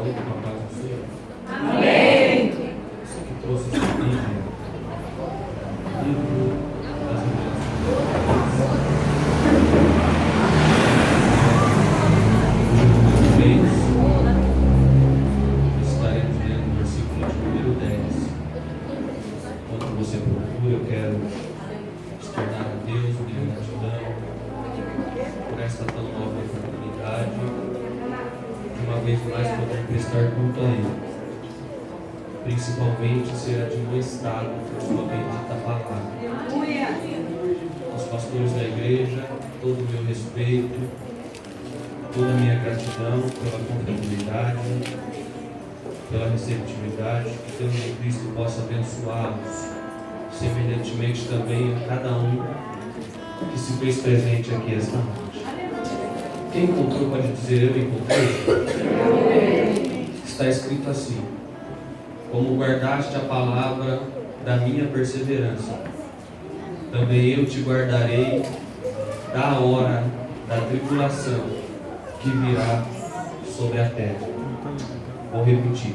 saúde, com a paz do Senhor. Amém. Você que trouxe esse livro das revelações. Estaremos lendo o versículo de número 10. Enquanto você procura, eu quero externar a Deus minha gratidão por esta tão nova oportunidade de uma vez mais poder prestar culto a Ele, principalmente ser admoestado por sua bendita palavra. Aos pastores da igreja, todo o meu respeito, toda a minha gratidão pela confiabilidade, pela receptividade, que Deus em Cristo possa abençoá-los, semelhantemente também a cada um que se fez presente aqui esta noite. Quem encontrou pode dizer: eu encontrei? Está escrito assim: como guardaste a palavra da minha perseverança, também eu te guardarei da hora da tribulação que virá sobre a terra. Vou repetir: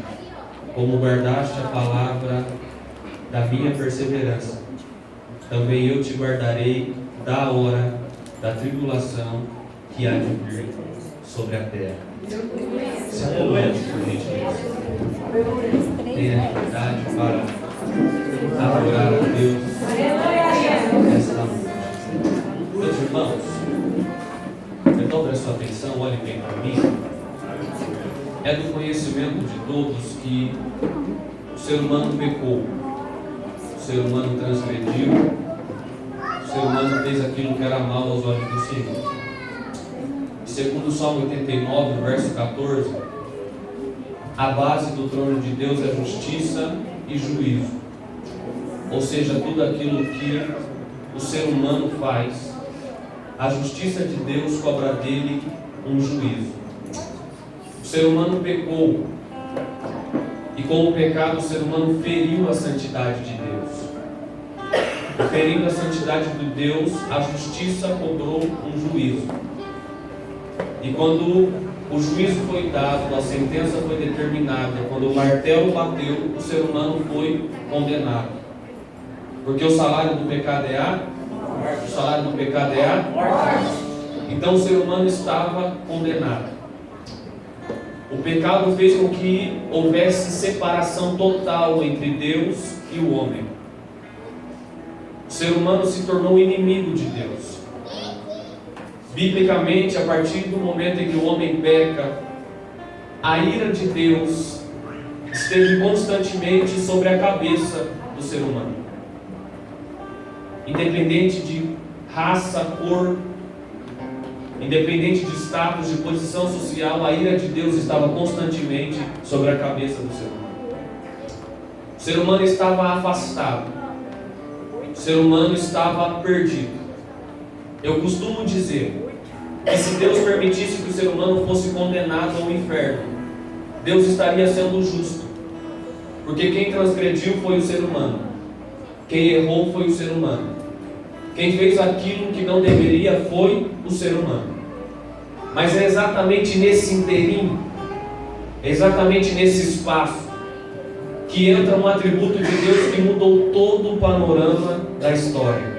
como guardaste a palavra da minha perseverança, também eu te guardarei da hora da tribulação que há de vir sobre a terra. Se acomode, por gentileza. Tenha liberdade para adorar a Deus nesta noite. Meus irmãos, então preste atenção, olhem bem para mim. É do conhecimento de todos que o ser humano pecou, o ser humano transgrediu, o ser humano fez aquilo que era mal aos olhos do Senhor. Segundo o Salmo 89, verso 14, a base do trono de Deus é justiça e juízo. Ou seja, tudo aquilo que o ser humano faz, a justiça de Deus cobra dele um juízo. O ser humano pecou, e com o pecado o ser humano feriu a santidade de Deus. Ferindo a santidade de Deus, a justiça cobrou um juízo. E quando o juízo foi dado, a sentença foi determinada, quando o martelo bateu, o ser humano foi condenado. Porque o salário do pecado é a morte. O salário do pecado é a morte. Então o ser humano estava condenado. O pecado fez com que houvesse separação total entre Deus e o homem. O ser humano se tornou inimigo de Deus. Biblicamente, a partir do momento em que o homem peca, a ira de Deus esteve constantemente sobre a cabeça do ser humano. Independente de raça, cor, independente de status, de posição social, a ira de Deus estava constantemente sobre a cabeça do ser humano. O ser humano estava afastado. O ser humano estava perdido. Eu costumo dizer que se Deus permitisse que o ser humano fosse condenado ao inferno, Deus estaria sendo justo. Porque quem transgrediu foi o ser humano. Quem errou foi o ser humano. Quem fez aquilo que não deveria foi o ser humano. Mas é exatamente nesse inteirinho, é exatamente nesse espaço, que entra um atributo de Deus que mudou todo o panorama da história.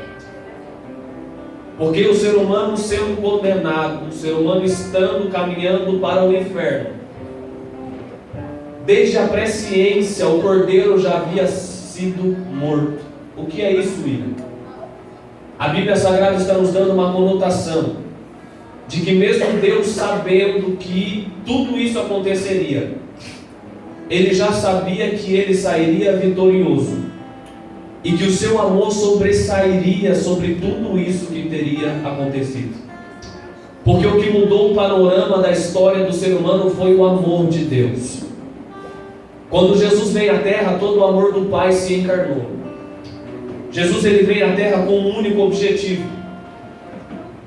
Porque o ser humano sendo condenado, o ser humano estando caminhando para o inferno, desde a presciência o cordeiro já havia sido morto. O que é isso, William? A Bíblia Sagrada está nos dando uma conotação de que mesmo Deus sabendo que tudo isso aconteceria, Ele já sabia que Ele sairia vitorioso e que o seu amor sobressairia sobre tudo isso que teria acontecido. Porque o que mudou o panorama da história do ser humano foi o amor de Deus. Quando Jesus veio à terra, todo o amor do Pai se encarnou. Jesus ele veio à terra com um único objetivo.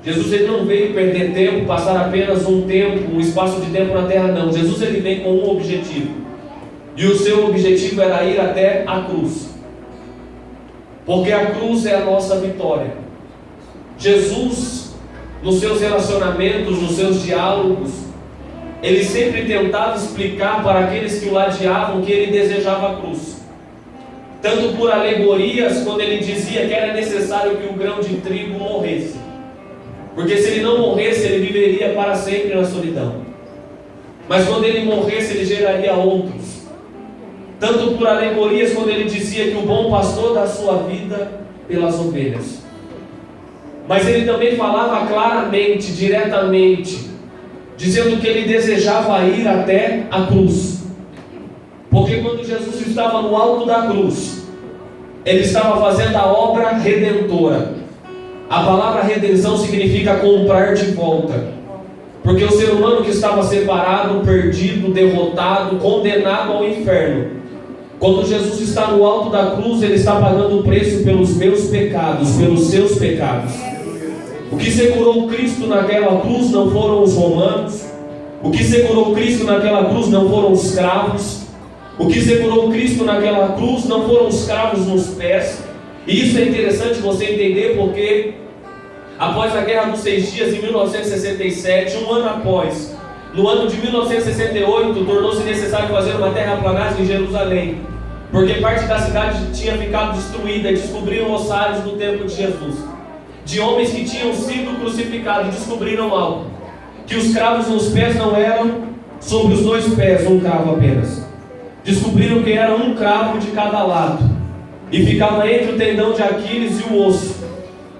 Jesus ele não veio perder tempo, passar apenas um espaço de tempo na terra, não. Jesus ele vem com um objetivo. E o seu objetivo era ir até a cruz. Porque a cruz é a nossa vitória. Jesus, nos seus relacionamentos, nos seus diálogos, ele sempre tentava explicar para aqueles que o ladeavam que ele desejava a cruz. Tanto por alegorias, quando ele dizia que era necessário que o grão de trigo morresse. Porque se ele não morresse, ele viveria para sempre na solidão. Mas quando ele morresse, ele geraria outros. Tanto por alegorias, quando ele dizia que o bom pastor dá a sua vida pelas ovelhas. Mas ele também falava claramente, diretamente, dizendo que ele desejava ir até a cruz. Porque quando Jesus estava no alto da cruz, ele estava fazendo a obra redentora. A palavra redenção significa comprar de volta. Porque o ser humano que estava separado, perdido, derrotado, condenado ao inferno, quando Jesus está no alto da cruz, ele está pagando o preço pelos meus pecados, pelos seus pecados. O que segurou Cristo naquela cruz não foram os romanos. O que segurou Cristo naquela cruz não foram os escravos. O que segurou Cristo naquela cruz não foram os cravos nos pés. E isso é interessante você entender, porque após a Guerra dos 6 Dias, em 1967, um ano após, no ano de 1968, tornou-se necessário fazer uma terraplanagem em Jerusalém, porque parte da cidade tinha ficado destruída, e descobriram ossários do tempo de Jesus, de homens que tinham sido crucificados, e descobriram algo, que os cravos nos pés não eram sobre os 2 pés, um cravo apenas. Descobriram que era um cravo de cada lado, e ficava entre o tendão de Aquiles e o osso,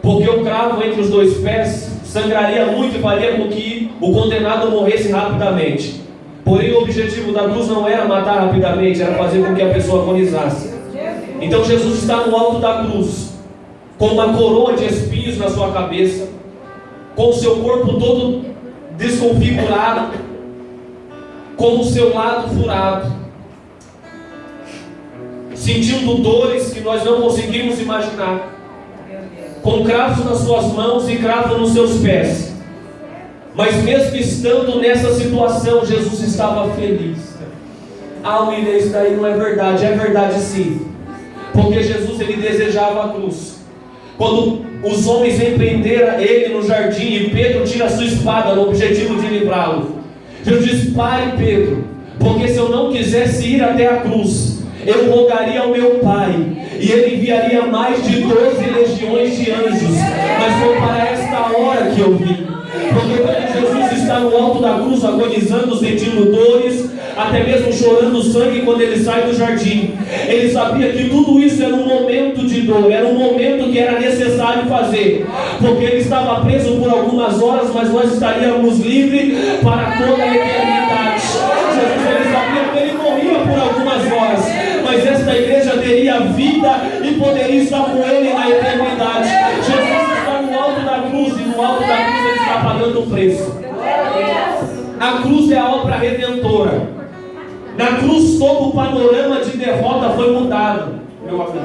porque o cravo entre os 2 pés sangraria muito e faria com que o condenado morresse rapidamente. Porém, o objetivo da cruz não era matar rapidamente, era fazer com que a pessoa agonizasse. Então Jesus está no alto da cruz, com uma coroa de espinhos na sua cabeça, com o seu corpo todo desconfigurado, com o seu lado furado, sentindo dores que nós não conseguimos imaginar, com cravos nas suas mãos e cravos nos seus pés. Mas mesmo estando nessa situação, Jesus estava feliz. William, isso daí não é verdade. É verdade sim. Porque Jesus, ele desejava a cruz. Quando os homens empreenderam ele no jardim e Pedro tira a sua espada no objetivo de livrá-lo, Jesus diz: pare, Pedro, porque se eu não quisesse ir até a cruz, eu rogaria ao meu Pai, e Ele enviaria mais de 12 legiões de anjos, mas foi para esta hora que eu vim. Porque quando Jesus está no alto da cruz, agonizando, sentindo dores, até mesmo chorando sangue quando ele sai do jardim, ele sabia que tudo isso era um momento de dor, era um momento que era necessário fazer, porque ele estava preso por algumas horas, mas nós estaríamos livres para toda a eternidade. Jesus, ele sabia que ele morria por algumas horas, mas esta igreja teria vida e poderia estar com ele na eternidade. Jesus está no alto da cruz, e no alto da cruz ele está pagando o preço. A cruz é a obra redentora. Na cruz todo o panorama de derrota foi mudado, meu amigo.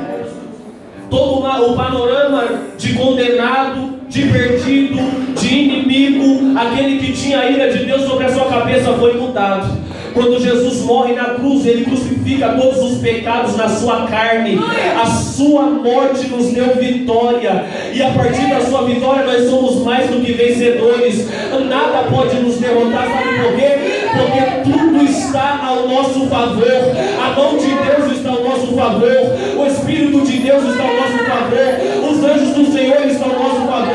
Todo o panorama de condenado, de perdido, de inimigo, aquele que tinha a ira de Deus sobre a sua cabeça, foi mudado. Quando Jesus morre na cruz, Ele crucifica todos os pecados na sua carne. A sua morte nos deu vitória, e a partir da sua vitória nós somos mais do que vencedores. Nada pode nos derrotar, sabe por quê? Porque tudo está ao nosso favor. A mão de Deus está ao nosso favor, o Espírito de Deus está ao nosso favor, os anjos do Senhor estão ao nosso favor,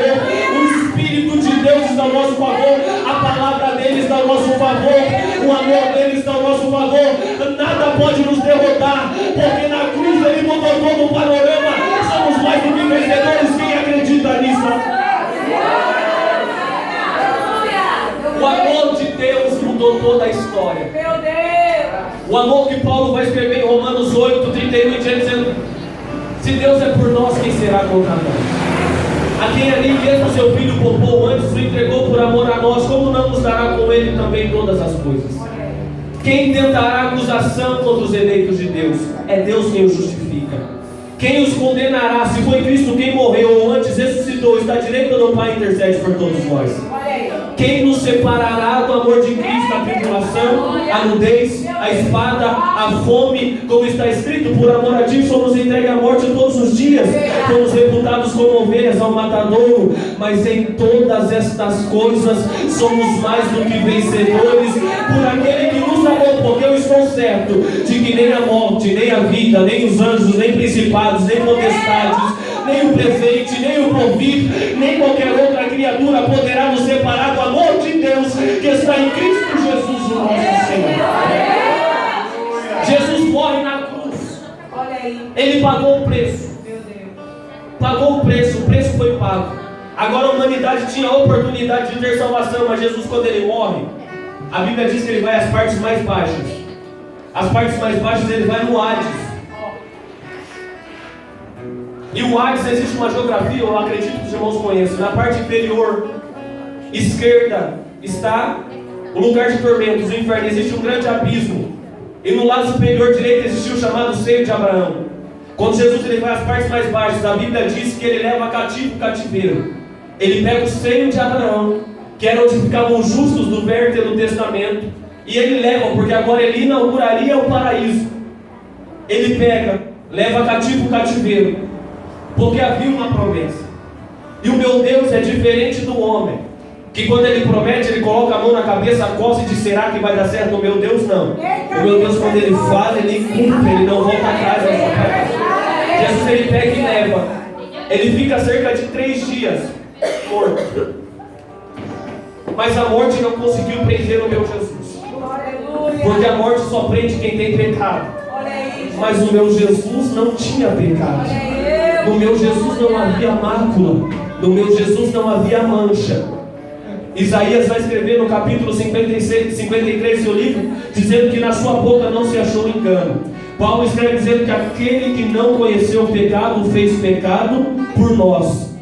o Espírito de Deus está ao nosso favor, a palavra dele está ao nosso favor, o amor dele está ao nosso favor. Nada pode nos derrotar, porque na cruz ele mudou todo o panorama. Somos mais do que vencedores. Quem acredita nisso? O amor de Deus mudou toda a história. Meu Deus! O amor que Paulo vai escrever em Romanos 8, 31 e diante, dizendo: se Deus é por nós, quem será contra nós? A quem ali mesmo seu filho poupou antes, o entregou por amor a nós, como não nos dará com ele também todas as coisas? Quem tentará acusação contra os eleitos de Deus? É Deus quem os justifica. Quem os condenará? Se foi Cristo quem morreu ou antes ressuscitou, está à direita do Pai e intercede por todos nós. Quem nos separará do amor de Cristo? A tribulação, a nudez, a espada, a fome, como está escrito, por amor a ti somos entregues à morte todos os dias, fomos reputados como ovelhas ao matadouro, mas em todas estas coisas somos mais do que vencedores por aquele que nos amou, porque eu estou certo de que nem a morte, nem a vida, nem os anjos, nem principados, nem potestades, nem o presente, nem o porvir, nem qualquer outra criatura poderá nos separar do amor de Deus que está em Cristo Jesus, o nosso Senhor. Jesus morre na cruz. Ele pagou o preço. Pagou o preço foi pago. Agora a humanidade tinha a oportunidade de ter salvação, mas Jesus, quando ele morre, a Bíblia diz que ele vai às partes mais baixas. As partes mais baixas ele vai no Hades. E o Hades, existe uma geografia, eu acredito que os irmãos conhecem. Na parte inferior esquerda está o lugar de tormentos, o inferno. Existe um grande abismo. E no lado superior direito existe o chamado seio de Abraão. Quando Jesus ele vai às partes mais baixas, a Bíblia diz que ele leva cativo o cativeiro. Ele pega o seio de Abraão, que era onde ficavam os justos do Velho e do Testamento, e ele leva, porque agora ele inauguraria o paraíso. Ele pega, leva cativo o cativeiro, porque havia uma promessa. E o meu Deus é diferente do homem, que quando ele promete, ele coloca a mão na cabeça, coça e diz: será que vai dar certo? O meu Deus não. O meu Deus, quando ele fala, ele cumpre, ele não volta atrás da sua promessa. Jesus ele pega e leva. Ele fica cerca de 3 dias morto. Mas a morte não conseguiu prender o meu Jesus, porque a morte só prende quem tem pecado. Mas o meu Jesus não tinha pecado. No meu Jesus não havia mácula. No meu Jesus não havia mancha. Isaías vai escrever no capítulo 53 do seu livro, dizendo que na sua boca não se achou engano. Paulo escreve dizendo que aquele que não conheceu o pecado fez pecado por nós.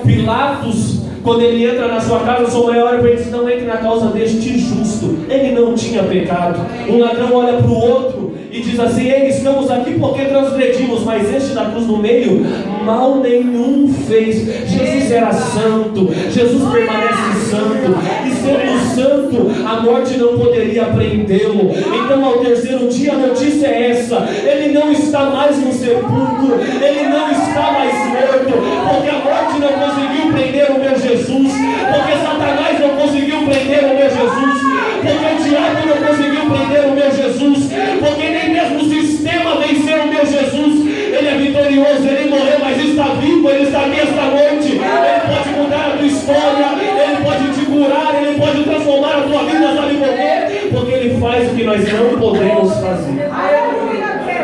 Pilatos, quando ele entra na sua casa, sua mulher olha para ele e diz: não entre na causa deste justo, ele não tinha pecado. Um ladrão olha para o outro e diz assim: ei, estamos aqui porque transgredimos, mas este da cruz no meio, mal nenhum fez. Jesus era santo, Jesus permanece santo, e sendo santo, a morte não poderia prendê-lo. Então ao terceiro dia a notícia é essa: ele não está mais no sepulcro, ele não está mais morto, porque a morte não conseguiu prender o meu Jesus, porque Satanás não conseguiu prender o meu Jesus, porque o diabo não conseguiu prender o meu Jesus, porque nem mesmo o sistema venceu o meu Jesus. Ele é vitorioso, ele morreu, mas está vivo, ele está aqui esta noite. Ele pode mudar a tua história, ele pode te curar, ele pode transformar a tua vida, sabe por quê? Porque ele faz o que nós não podemos fazer.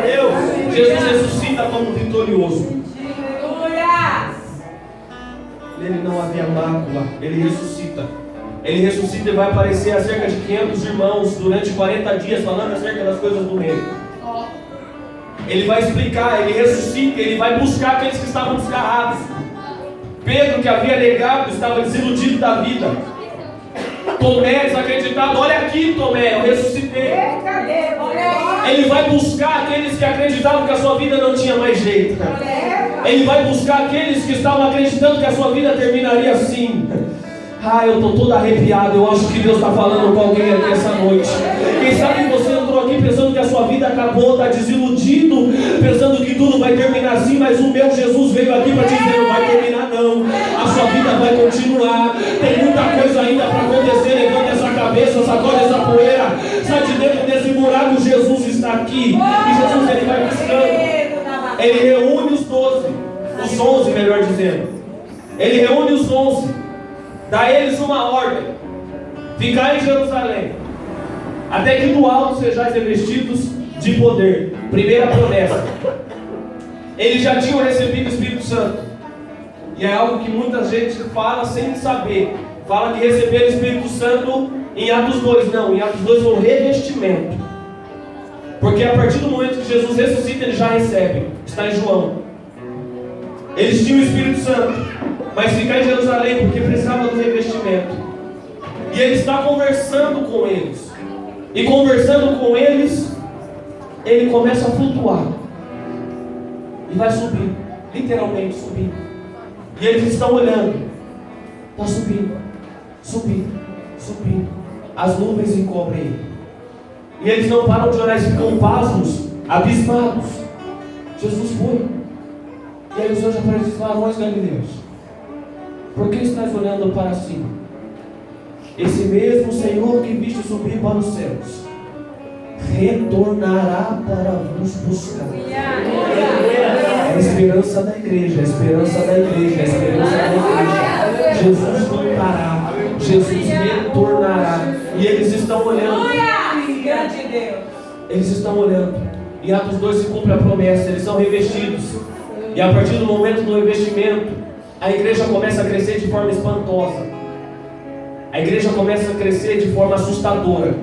Deus, Jesus ressuscita como vitorioso. Ele não havia mácula, ele ressuscita. Ele ressuscita e vai aparecer a cerca de 500 irmãos durante 40 dias, falando acerca das coisas do reino. Ele vai explicar, ele ressuscita, ele vai buscar aqueles que estavam desgarrados. Pedro, que havia negado, estava desiludido da vida. Tomé, desacreditado: olha aqui, Tomé, eu ressuscitei. Ele vai buscar aqueles que acreditavam que a sua vida não tinha mais jeito. Ele vai buscar aqueles que estavam acreditando que a sua vida terminaria assim. Eu estou todo arrepiado. Eu acho que Deus está falando com alguém aqui essa noite. Quem sabe você entrou aqui pensando que a sua vida acabou, está desiludido, pensando que tudo vai terminar assim, mas o meu Jesus veio aqui para te dizer: não vai terminar não, a sua vida vai continuar. Tem muita coisa ainda para acontecer. Levanta essa cabeça, sacode essa poeira, sai de dentro desse buraco. Jesus está aqui, e Jesus ele vai buscando. Ele reúne os 12, os 11 melhor dizendo. Ele reúne os 11, dá a eles uma ordem: ficar em Jerusalém, até que do alto sejais revestidos de poder. Primeira promessa. Eles já tinham recebido o Espírito Santo, e é algo que muita gente fala sem saber. Fala que receberam o Espírito Santo em Atos 2. Não, em Atos 2 foi um revestimento, porque a partir do momento que Jesus ressuscita, ele já recebe. Está em João. Eles tinham o Espírito Santo, mas ficar em Jerusalém porque precisava do revestimento. E ele está conversando com eles, e conversando com eles, ele começa a flutuar e vai subir, literalmente subindo. E eles estão olhando. Está subindo, subindo, subindo. As nuvens encobrem ele. E eles não param de orar, eles ficam pasmos, abismados. Jesus foi. E aí o Senhor já aparece e diz: varões galileus, por que estás olhando para cima? Esse mesmo Senhor que viste subir para os céus retornará para vos buscar. É a esperança da igreja, a esperança da igreja, a esperança da igreja. Jesus voltará, Jesus retornará. E eles estão olhando. Eles estão olhando. Em Atos 2 se cumpre a promessa, eles são revestidos. E a partir do momento do revestimento, a igreja começa a crescer de forma espantosa. A igreja começa a crescer de forma assustadora.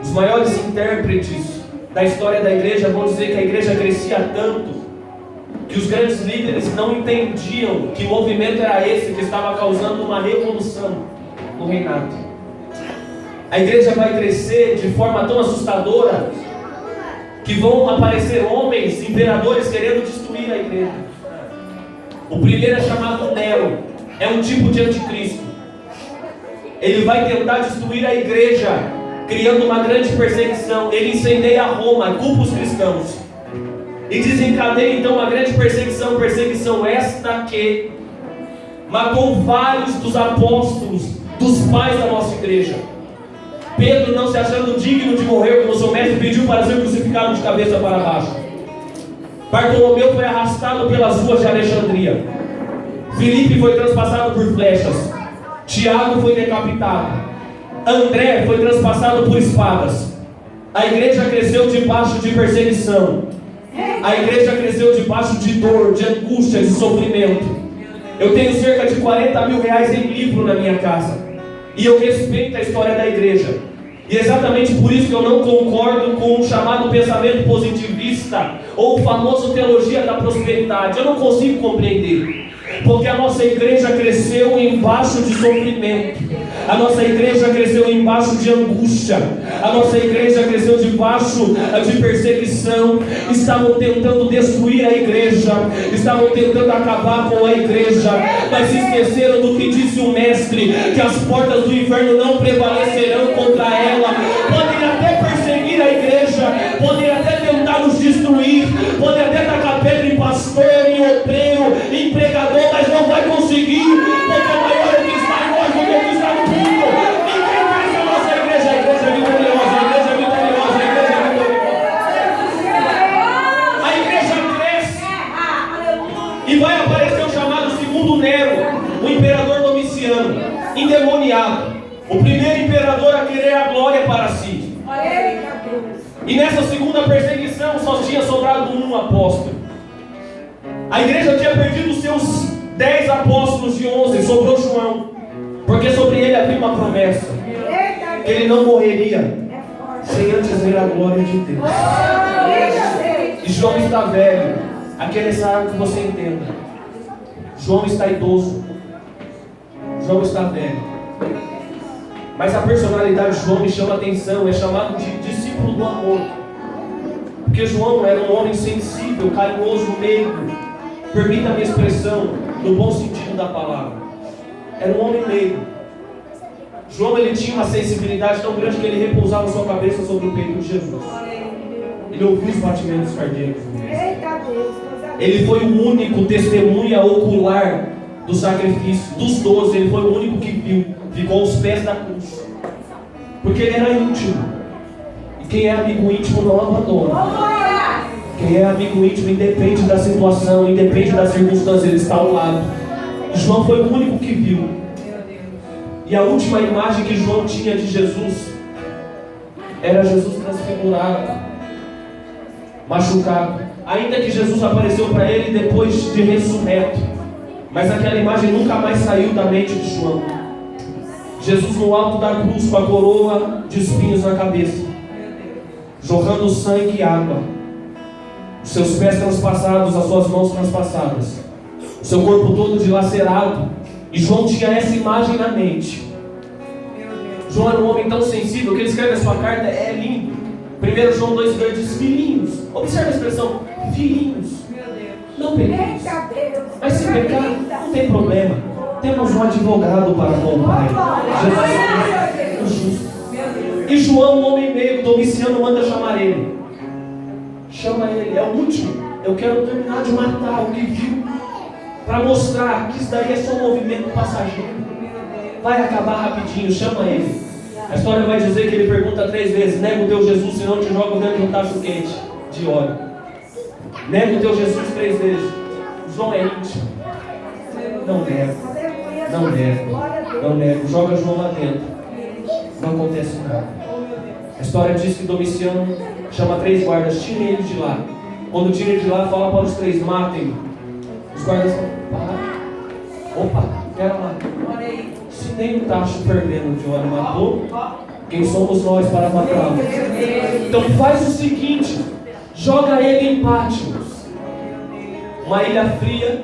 Os maiores intérpretes da história da igreja vão dizer que a igreja crescia tanto que os grandes líderes não entendiam que movimento era esse que estava causando uma revolução no reinado. A igreja vai crescer de forma tão assustadora que vão aparecer homens, imperadores querendo destruir a igreja. O primeiro é chamado Nero, é um tipo de anticristo. Ele vai tentar destruir a igreja, criando uma grande perseguição. Ele incendeia Roma, culpa os cristãos e desencadeia então uma grande perseguição esta que matou vários dos apóstolos, dos pais da nossa igreja. Pedro, não se achando digno de morrer como seu mestre, pediu para ser crucificado de cabeça para baixo. Bartolomeu foi arrastado pelas ruas de Alexandria. Filipe foi transpassado por flechas. Tiago foi decapitado. André foi transpassado por espadas. A igreja cresceu debaixo de perseguição. A igreja cresceu debaixo de dor, de angústia, de sofrimento. Eu tenho cerca de 40 mil reais em livro na minha casa. E eu respeito a história da igreja. E é exatamente por isso que eu não concordo com o chamado pensamento positivista ou o famoso teologia da prosperidade. Eu não consigo compreender. Porque a nossa igreja cresceu embaixo de sofrimento. A nossa igreja cresceu embaixo de angústia. A nossa igreja cresceu debaixo de perseguição. Estavam tentando destruir a igreja. Estavam tentando acabar com a igreja. Mas se esqueceram do que disse o mestre: que as portas do inferno não prevalecerão contra ela. Podem até perseguir a igreja. Podem até tentar nos destruir. Podem até tacar pedra em pastor, em obreiro, em pregador. Mas não vai conseguir. Porque o maior é que está em nós do que o que está no mundo. Ninguém pensa a nossa igreja. A igreja é vitoriosa. A igreja é vitoriosa. A igreja é vitoriosa. A igreja cresce. E vai aparecer o chamado segundo Nero, o imperador Domiciano, endemoniado. O primeiro imperador a querer a glória para si. E nessa segunda perseguição só tinha sobrado um apóstolo. A igreja tinha perdido os seus 10 apóstolos de 11, sobrou João. Porque sobre ele havia uma promessa: que ele não morreria sem antes ver a glória de Deus. E João está velho. Aqui é necessário que você entenda. João está idoso. João está velho. Mas a personalidade de João me chama a atenção. É chamado de discípulo do amor. Porque João era um homem sensível, carinhoso, meigo. Permita-me a expressão, no bom sentido da palavra. Era um homem meigo. João, ele tinha uma sensibilidade tão grande que ele repousava sua cabeça sobre o peito de Jesus. Ele ouviu os batimentos cardíacos. Ele foi o único testemunha ocular do sacrifício. Dos 12, ele foi o único que viu. Ficou aos pés da cruz. Porque ele era íntimo. E quem é amigo íntimo não abandona. Quem é amigo íntimo independe da situação, independe das circunstâncias, ele está ao lado. João foi o único que viu. E a última imagem que João tinha de Jesus era Jesus transfigurado, machucado. Ainda que Jesus apareceu para ele depois de ressurreto, mas aquela imagem nunca mais saiu da mente de João. Jesus no alto da cruz com a coroa de espinhos na cabeça, jorrando sangue e água. Os seus pés transpassados, as suas mãos transpassadas, o seu corpo todo dilacerado. E João tinha essa imagem na mente. João era um homem tão sensível que ele escreve a sua carta, é lindo. 1 João 2,2 diz: filhinhos. Observe a expressão, filhinhos. Não pequeis. Mas se pecar, não tem problema. Temos um advogado para com o Pai, Jesus Cristo, o justo. E João, um homem meio, Domiciano manda chamar ele. Chama ele, é o último. Eu quero terminar de matar o que viu, para mostrar que isso daí é só um movimento passageiro. Vai acabar rapidinho, chama ele. A história vai dizer que ele pergunta 3 vezes: nega o teu Jesus, senão te jogo dentro de um tacho quente de óleo. Nega o teu Jesus 3 vezes. João é íntimo. Não nego. Não nego. Não nego. Joga João lá dentro. Não acontece nada. A história diz que Domiciano chama 3 guardas, tirem ele de lá. Quando tira ele de lá, fala para os 3, matem-no. Os guardas falam: opa, pera lá. Se nem um tacho fervendo de óleo matou, quem somos nós para matá-lo? Então faz o seguinte: joga ele em Patmos, uma ilha fria,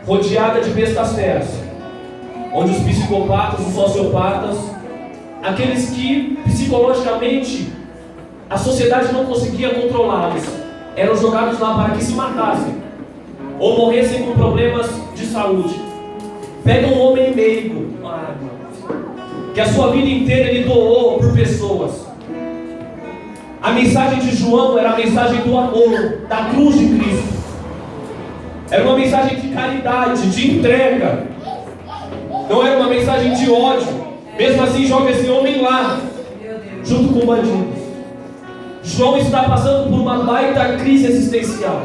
rodeada de bestas feras, onde os psicopatas, os sociopatas, aqueles que psicologicamente a sociedade não conseguia controlá-los, eram jogados lá para que se matassem ou morressem com problemas de saúde. Pega um homem meigo, que a sua vida inteira ele doou por pessoas. A mensagem de João era a mensagem do amor, da cruz de Cristo. Era uma mensagem de caridade, de entrega. Não era uma mensagem de ódio. Mesmo assim, joga esse homem lá, junto com bandidos. João está passando por uma baita crise existencial,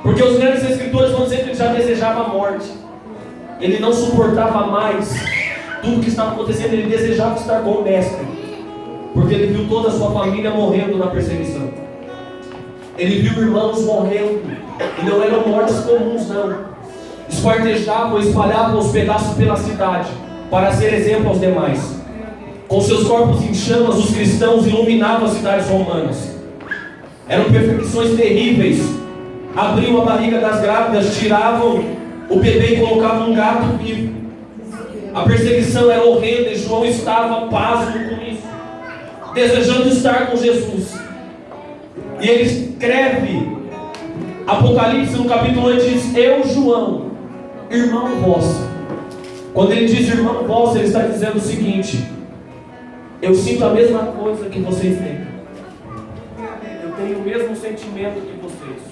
porque os grandes escritores vão dizer que ele já desejava a morte. Ele não suportava mais tudo que estava acontecendo. Ele desejava estar com o mestre, porque ele viu toda a sua família morrendo na perseguição. Ele viu irmãos morrendo, e não eram mortes comuns não. Esquartejavam, espalhavam os pedaços pela cidade, para ser exemplo aos demais. Com seus corpos em chamas, os cristãos iluminavam as cidades romanas. Eram perseguições terríveis. Abriam a barriga das grávidas, tiravam o bebê e colocavam um gato vivo. A perseguição era horrenda e João estava pasmo com isso, desejando estar com Jesus. E ele escreve Apocalipse no capítulo 8, diz: eu, João, irmão vosso. Quando ele diz irmão vosso, ele está dizendo o seguinte: eu sinto a mesma coisa que vocês têm. Eu tenho o mesmo sentimento que vocês.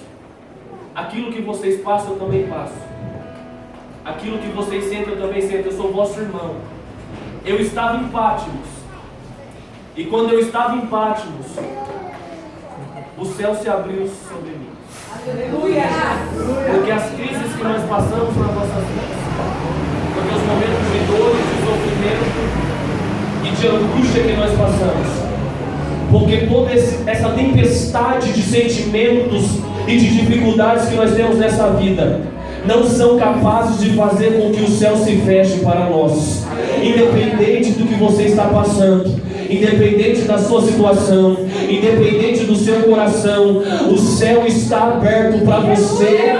Aquilo que vocês passam, eu também passo. Aquilo que vocês sentem, eu também sinto. Eu sou vosso irmão. Eu estava em Patmos. E quando eu estava em Patmos, o céu se abriu sobre mim. Aleluia! Porque as crises que nós passamos nas nossas vidas, porque os momentos de dor, de sofrimento e de angústia que nós passamos, porque toda essa tempestade de sentimentos e de dificuldades que nós temos nessa vida não são capazes de fazer com que o céu se feche para nós. Independente do que você está passando, independente da sua situação, independente do seu coração, o céu está aberto para você.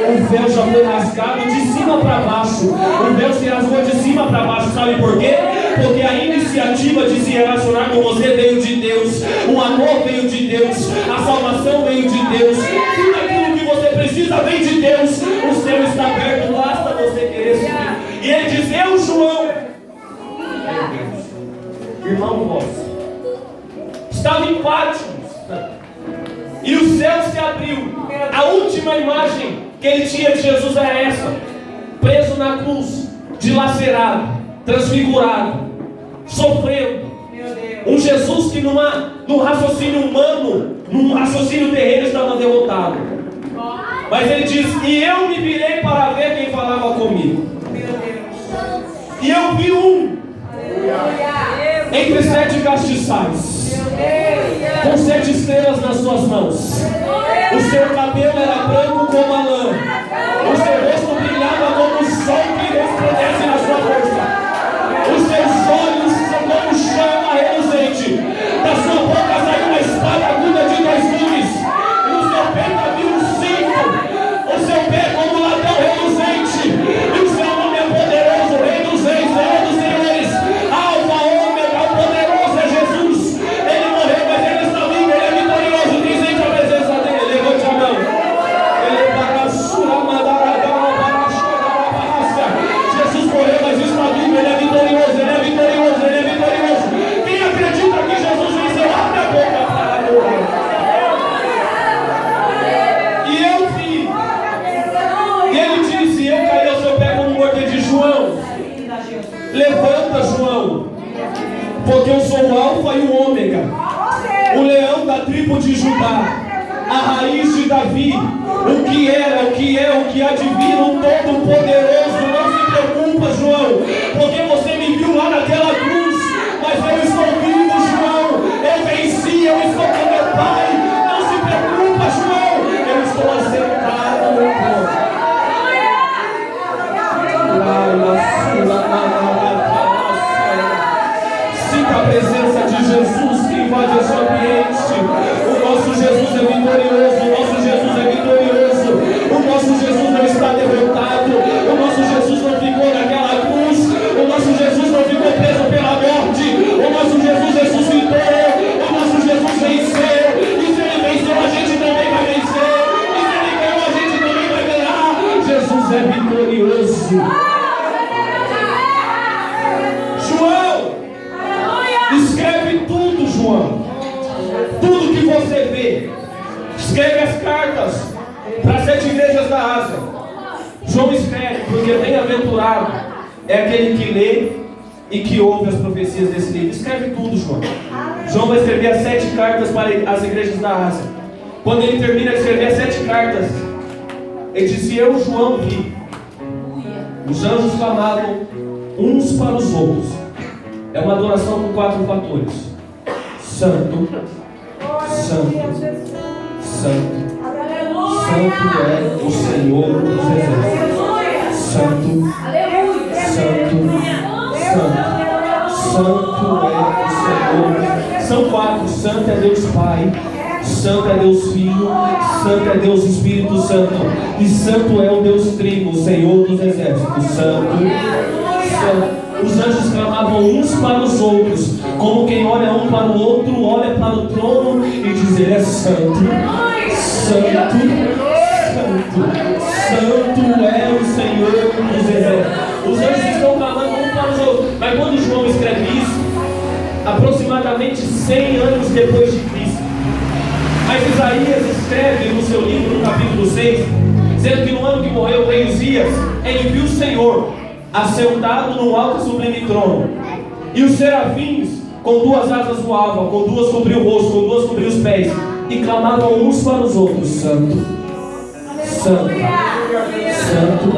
O véu já foi rasgado de cima para baixo. O véu se rasgou de cima para baixo. Sabe por quê? Porque a iniciativa de se relacionar com você veio de Deus. O amor veio de Deus. A salvação veio de Deus. Tudo aquilo que você precisa vem de Deus. O céu está aberto, basta você querer subir. E ele diz: eu, João, irmão vosso, estava em Patmos, e o céu se abriu. A última imagem que ele tinha de Jesus era essa: preso na cruz, dilacerado, transfigurado, sofrendo. Um Jesus que num raciocínio humano, num raciocínio terreno, estava derrotado. Mas ele diz: e eu me virei para ver quem falava comigo. E eu vi entre 7 castiçais, com 7 estrelas nas suas mãos. O seu cabelo era branco como a lã, o seu rosto brilhava como o sol que resplandece na sua força. Os seus olhos são como chama reluzente. Da sua boca saiu uma espada aguda de 2 gumes. No seu peito havia um cinto. O seu pé como latão reluzente. E o seu nome é poderoso, Rei dos Reis, Senhor dos Senhores. Alfa, Ômega, o poderoso é Jesus. Ele morreu, mas ele está vivo, ele é vitorioso. Quem sente a presença Levanta, João, porque eu sou o Alfa e o Ômega, o leão da tribo de Judá, a raiz de Davi, o que era, o que é, o que há de vir, o Todo-Poderoso. Não se preocupa, João, porque você me viu lá naquela cruz, mas eu estou vivo, João. Eu venci, eu estou com meu Pai. Não se preocupa, João, eu estou assentado no trono. Sinta a presença de Jesus que invade esse ambiente. O nosso Jesus é vitorioso, o nosso Jesus é vitorioso, o nosso Jesus não está derrotado, o nosso Jesus não ficou naquela cruz, o nosso Jesus não ficou preso pela morte, o nosso Jesus ressuscitou, o nosso Jesus venceu, e se ele venceu a gente também vai vencer, e se ele ganhou a gente também vai ganhar. Jesus é vitorioso. Escreve tudo, João. Tudo que você vê. Escreve as cartas para as 7 igrejas da Ásia. João escreve, porque bem-aventurado é aquele que lê e que ouve as profecias desse livro. Escreve tudo, João. João vai escrever as 7 cartas para as igrejas da Ásia. Quando ele termina de escrever as 7 cartas, ele disse: eu, João, vi. Os anjos clamavam uns para os outros. É uma adoração com 4 fatores: Santo, Santo, Santo. Santo é o Senhor dos exércitos. Santo, Santo, Santo. Santo é o Senhor. São 4: Santo é Deus Pai, Santo é Deus Filho, Santo é Deus Espírito Santo, e Santo é o Deus Trino, o Senhor dos exércitos. Santo, Santo. Os anjos clamavam uns para os outros, como quem olha um para o outro, olha para o trono e diz: ele é santo, santo, santo, santo é o Senhor dos exércitos. Os anjos estão clamando um para os outros. Mas quando João escreve isso, aproximadamente 100 anos depois de Cristo. Mas Isaías escreve no seu livro, no capítulo 6, dizendo que no ano que morreu o rei Uzias, ele viu o Senhor assentado no alto e sublime trono, e os serafins com 2 asas voavam, com 2 cobriam o rosto, com 2 cobriam os pés, e clamavam uns para os outros: Santo, Santo, Santo,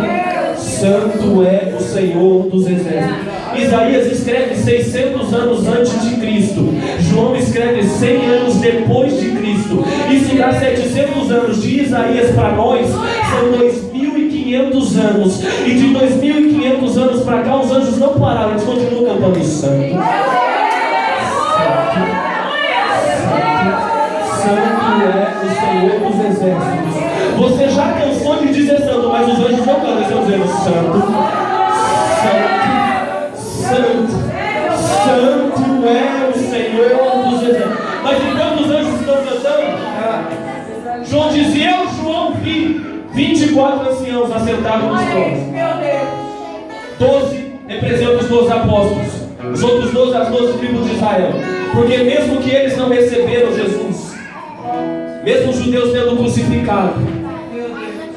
Santo é o Senhor dos exércitos. Isaías escreve 600 anos antes de Cristo. João escreve 100 anos depois de Cristo. Isso dá 700 anos de Isaías para nós. São 2.500 anos. E de 2.500 anos para cá, os anjos não pararam. Eles continuam cantando: Santo, Santo, Santo é o Senhor dos exércitos. Você já cansou de dizer santo, mas os anjos não cantam, estão dizendo: Santo, Santo, Santo, Santo é o Senhor dos exércitos. Mas enquanto os anjos estão cantando, João dizia: eu, João, vi 24 anciãos assentados nos tronos. 12 representam os 12 apóstolos, os outros 12 as 12 tribos de Israel. Porque mesmo que eles não receberam Jesus, mesmo os judeus tendo crucificado,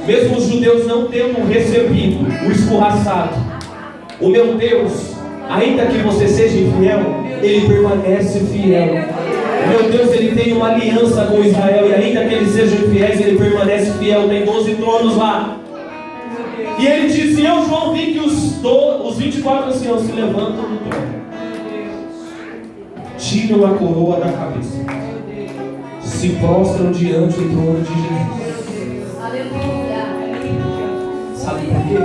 mesmo os judeus não tendo recebido o escorraçado, o meu Deus, ainda que você seja infiel, Ele permanece fiel. Meu Deus, Ele tem uma aliança com Israel, e ainda que eles sejam infiéis, Ele permanece fiel. Tem 12 tronos lá. E Ele disse: eu, João, vi que os 24 anciãos se levantam do trono, tiram a coroa da cabeça, se prostram diante do trono de Jesus. Sabe por quê?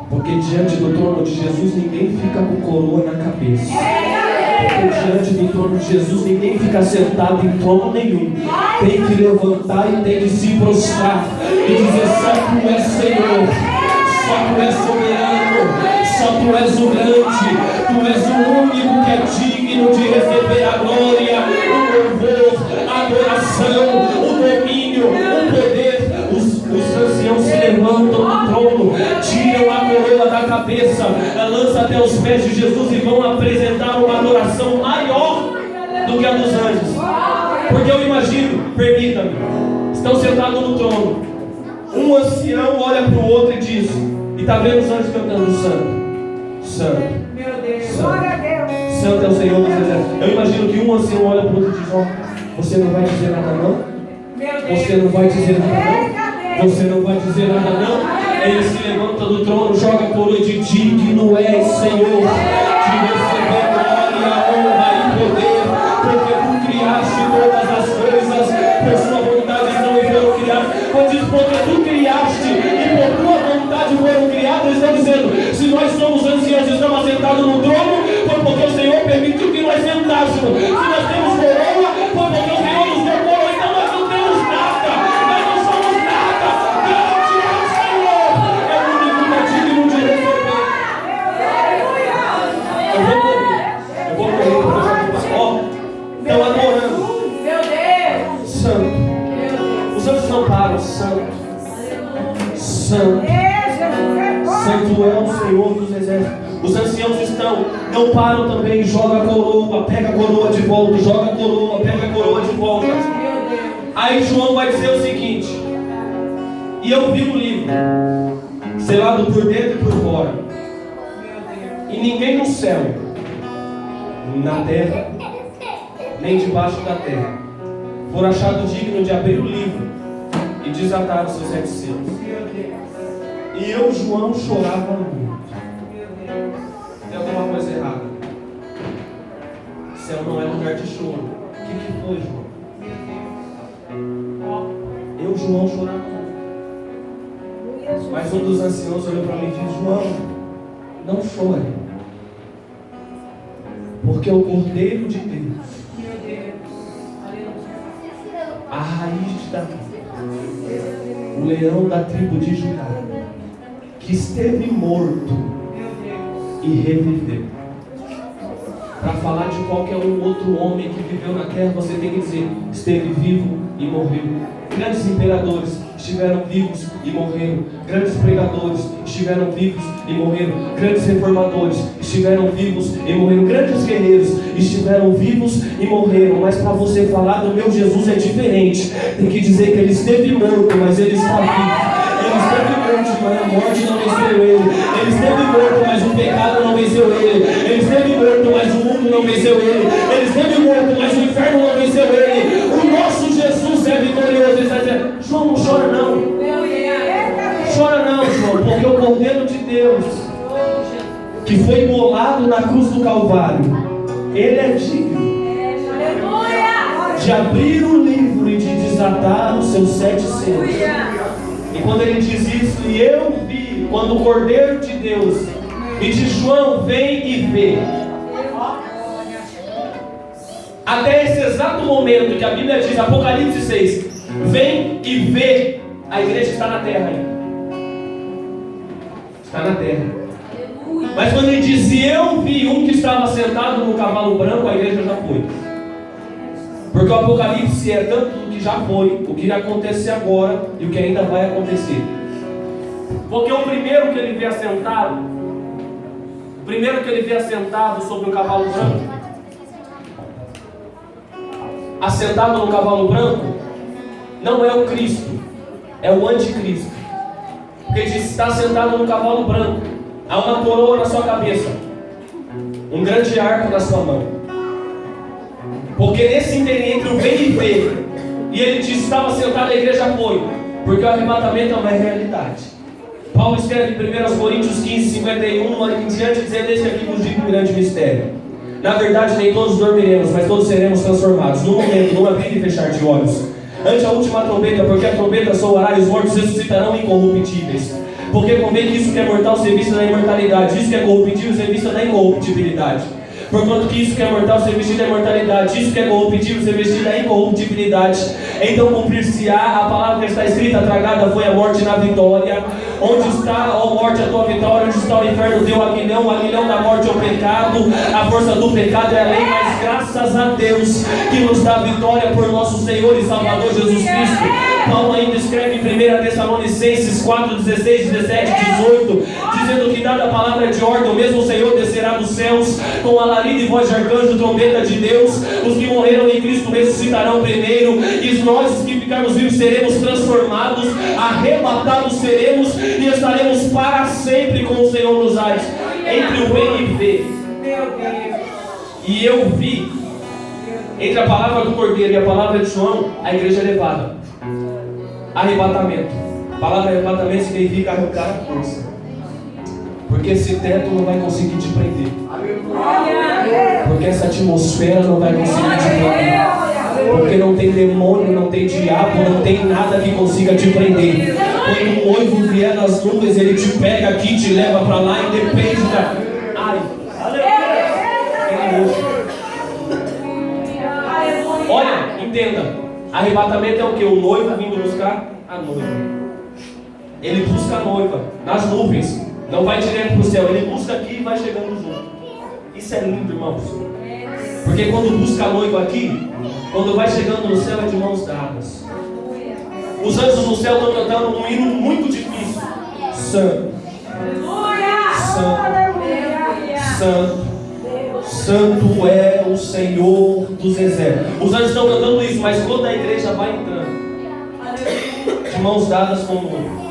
Porque diante do trono de Jesus ninguém fica com coroa na cabeça. Porque diante do trono de Jesus ninguém fica sentado em trono nenhum. Tem que levantar e tem que se prostrar e dizer: só Tu és Senhor, só Tu és soberano, só Tu és o grande, Tu és o único que é digno de receber a glória, o louvor, a adoração, o domínio, o poder. Os anciãos se levantam do trono, tiram a coroa da cabeça, lançam até os pés de Jesus e vão apresentar uma adoração maior do que a dos anjos. Porque eu imagino, permita-me, estão sentados no trono, um ancião olha para o outro e diz, e está vendo os anjos cantando: Santo, Santo. Meu Deus. Santo. Glória a Deus. Santo é o Senhor dos exércitos. Eu imagino que um ancião olha para o outro e diz: ó, você não vai dizer nada não? Meu Deus. Você não vai dizer nada não? Eita, Você não vai dizer nada não? Ele se levanta do trono, joga a coroa de digno és, Senhor, de receber glória, honra e poder, porque tu criaste todas as coisas, por sua vontade não foram criadas. Quando diz porque tu criaste e por tua vontade foram criadas, estão dizendo: se nós somos anciãos e estamos sentados no trono, foi porque o Senhor permitiu que nós sentássemos. Se nós temos coroa, foi porque o Senhor nos deu coroa. Então nós não temos nada, nós não somos nada. Grande é o Senhor, é o único que é digno de receber. Eu vou correr para o ó, estão adorando. Meu Deus. Santo. Meu Deus. Os anjos não param. Santo. Santo. Jesus é forte. Santo é o Senhor dos exércitos. Os anciãos estão, não param também, joga a coroa, pega a coroa de volta, joga a coroa, pega a coroa de volta. Meu Deus. Aí João vai dizer o seguinte: e eu vi o livro, selado por dentro e por fora, e ninguém no céu, na terra, nem debaixo da terra, for achado digno de abrir o livro e desatar os seus 7 selos. E eu, João, chorava muito. Tem alguma coisa errada. O céu não é lugar de choro. O que foi, João? Eu, João, chorava muito. Mas um dos anciãos olhou para mim e disse: João, não chore, porque o Cordeiro de Deus, a raiz de Davi, o leão da tribo de Judá, que esteve morto e reviveu. Para falar de qualquer outro homem que viveu na terra, você tem que dizer: esteve vivo e morreu. Grandes imperadores estiveram vivos e morreram. Grandes pregadores estiveram vivos e morreram. Grandes reformadores estiveram vivos e morreram. Grandes guerreiros estiveram vivos e morreram. Mas para você falar do meu Jesus é diferente. Tem que dizer que ele esteve morto, mas ele está vivo. Ele esteve morto, mas a morte não venceu ele. Ele esteve morto, mas o pecado não venceu ele. Ele esteve morto, mas o mundo não venceu ele. Ele esteve morto, mas o inferno não venceu ele. O nosso Jesus é vitorioso. Ele está dizendo: João, não chora não. Chora não, João, porque o Cordeiro de Deus, que foi imolado na cruz do Calvário, ele é digno de abrir o livro e de desatar os seus 7 selos. E quando ele diz isso, e eu vi, quando o Cordeiro de Deus me diz: João, vem e vê. Até esse exato momento que a Bíblia diz, Apocalipse 6, vem e vê, a igreja está na terra ainda. Está na terra. Mas quando ele diz: e eu vi um que estava sentado no cavalo branco, a igreja já foi. Porque o Apocalipse é tanto do que já foi, o que acontece agora e o que ainda vai acontecer. Porque o primeiro que ele vê assentado, sobre o cavalo branco, assentado no cavalo branco, não é o Cristo, é o anticristo. Porque ele diz: está sentado no cavalo branco, há uma coroa na sua cabeça, um grande arco na sua mão. Porque nesse interim entre o vem e ver, e ele disse: estava sentado, a igreja foi, porque o arrebatamento é uma realidade. Paulo escreve em 1 Coríntios 15, 51 em diante, dizendo: este aqui vos digo um grande mistério. Na verdade, nem todos dormiremos, mas todos seremos transformados, num momento, num abrir e fechar de olhos, ante a última trombeta, porque a trombeta soará e os mortos ressuscitarão incorruptíveis. Porque convém que isso que é mortal se vista da imortalidade, isso que é corruptível se vista da incorruptibilidade. Porquanto que isso que é mortal se vestir da imortalidade, isso que é corruptível se vestir da incorruptibilidade. Então cumprir-se-á a palavra que está escrita: tragada foi a morte na vitória. Onde está, ó morte, a tua vitória? Onde está o inferno, teu aguilhão? O aguilhão da morte é o pecado, a força do pecado é a lei. Mas graças a Deus que nos dá vitória por nosso Senhor e Salvador Jesus Cristo. Paulo ainda escreve em 1 Tessalonicenses 4, 16, 17, 18, dizendo que dada a palavra de ordem, o mesmo Senhor descerá dos céus com alarido e voz de arcanjo, trombeta de Deus. Os que morreram em Cristo ressuscitarão primeiro, e nós que ficarmos vivos seremos transformados, arrebatados seremos, e estaremos para sempre com o Senhor nos ares. Entre o ver e ver. Meu Deus. E eu vi, entre a palavra do Cordeiro e a palavra de João, a igreja é levada. Arrebatamento. A palavra arrebatamento significa arrancar a força. Porque esse teto não vai conseguir te prender. Porque essa atmosfera não vai conseguir te prender. Porque não tem demônio, não tem diabo, não tem nada que consiga te prender. Quando o noivo vier nas nuvens, ele te pega aqui, te leva para lá, independe da... Ai, olha, entenda. Arrebatamento é o que? O noivo vindo buscar a noiva. Ele busca a noiva nas nuvens. Não vai direto para o céu. Ele busca aqui e vai chegando junto. Isso é lindo, irmãos. Porque quando busca a noiva aqui, quando vai chegando no céu é de mãos dadas. Os anjos no céu estão cantando um hino muito difícil. Santo, Santo, Santo, Santo é o Senhor dos exércitos. Os anjos estão cantando isso, mas quando a igreja vai entrando, de mãos dadas com o noivo,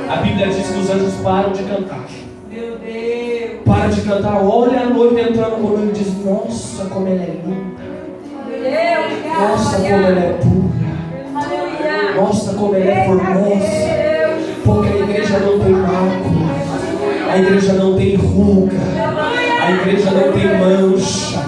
a Bíblia diz que os anjos param de cantar. Meu Deus. Para de cantar, olha a noiva entrando com o noivo e diz: nossa, como ela é linda. Nossa, como ela é pura. Nossa, como ela é formosa. Porque a igreja não tem mácula. A igreja não tem ruga. A igreja não tem mancha.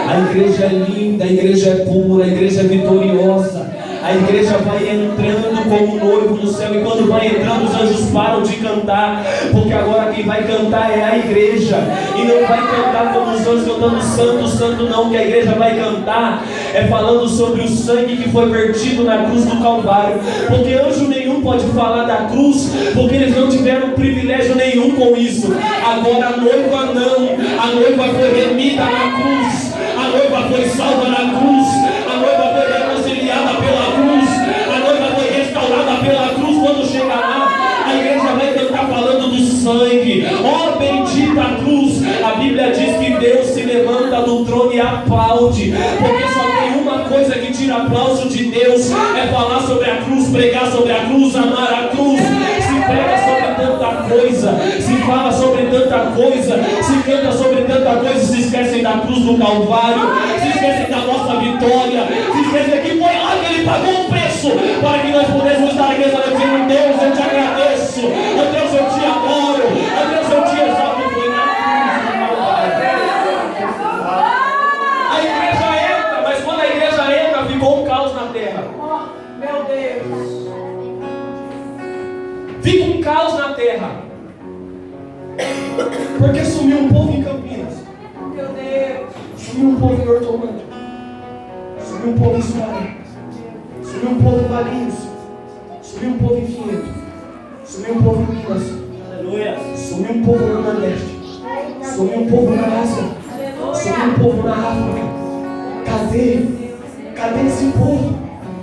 A igreja é linda, a igreja é pura, a igreja é vitoriosa. A igreja vai entrando como noivo no céu. E quando vai entrando, os anjos param de cantar. Porque agora quem vai cantar é a igreja. E não vai cantar como os anjos cantando santo, santo não. Que a igreja vai cantar é falando sobre o sangue que foi vertido na cruz do Calvário. Porque anjo nenhum pode falar da cruz, porque eles não tiveram privilégio nenhum com isso. Agora a noiva não. A noiva foi remida na cruz. A noiva foi salva na cruz. A noiva foi reconciliada pela cruz. A noiva foi restaurada pela cruz. Quando chega lá, a igreja vai cantar falando do sangue. Ó, bendita a cruz. A Bíblia diz que Deus se levanta do trono e aplaude. Porque só tem uma coisa que tira aplauso de Deus: é falar sobre a cruz, pregar sobre a cruz, amar a cruz. Se prega sobre tanta coisa, se fala sobre tanta coisa, se canta sobre tanta coisa, se esquecem da cruz do Calvário, se esquecem da nossa vitória, se esquecem que foi lá que Ele pagou um preço para que nós pudéssemos estar aqui dizendo: Deus, eu te agradeço, oh Deus, eu te adoro, oh Deus, eu te exalto. Foi na cruz do Calvário. A igreja entra, mas quando a igreja entra, ficou um caos na terra. Meu Deus. Fica um caos na terra. Porque sumiu um povo em Campinas. Meu Deus. Sumiu um povo em Hortolândia. Sumiu um povo em Sumaré. Sumiu um povo em Valinhos. Sumiu um povo em Vinhedo. Sumiu um povo em Minas. Aleluia. Sumiu um povo no Nordeste. Sumiu um povo na Ásia. Sumiu um povo na África. Cadê? Cadê esse povo?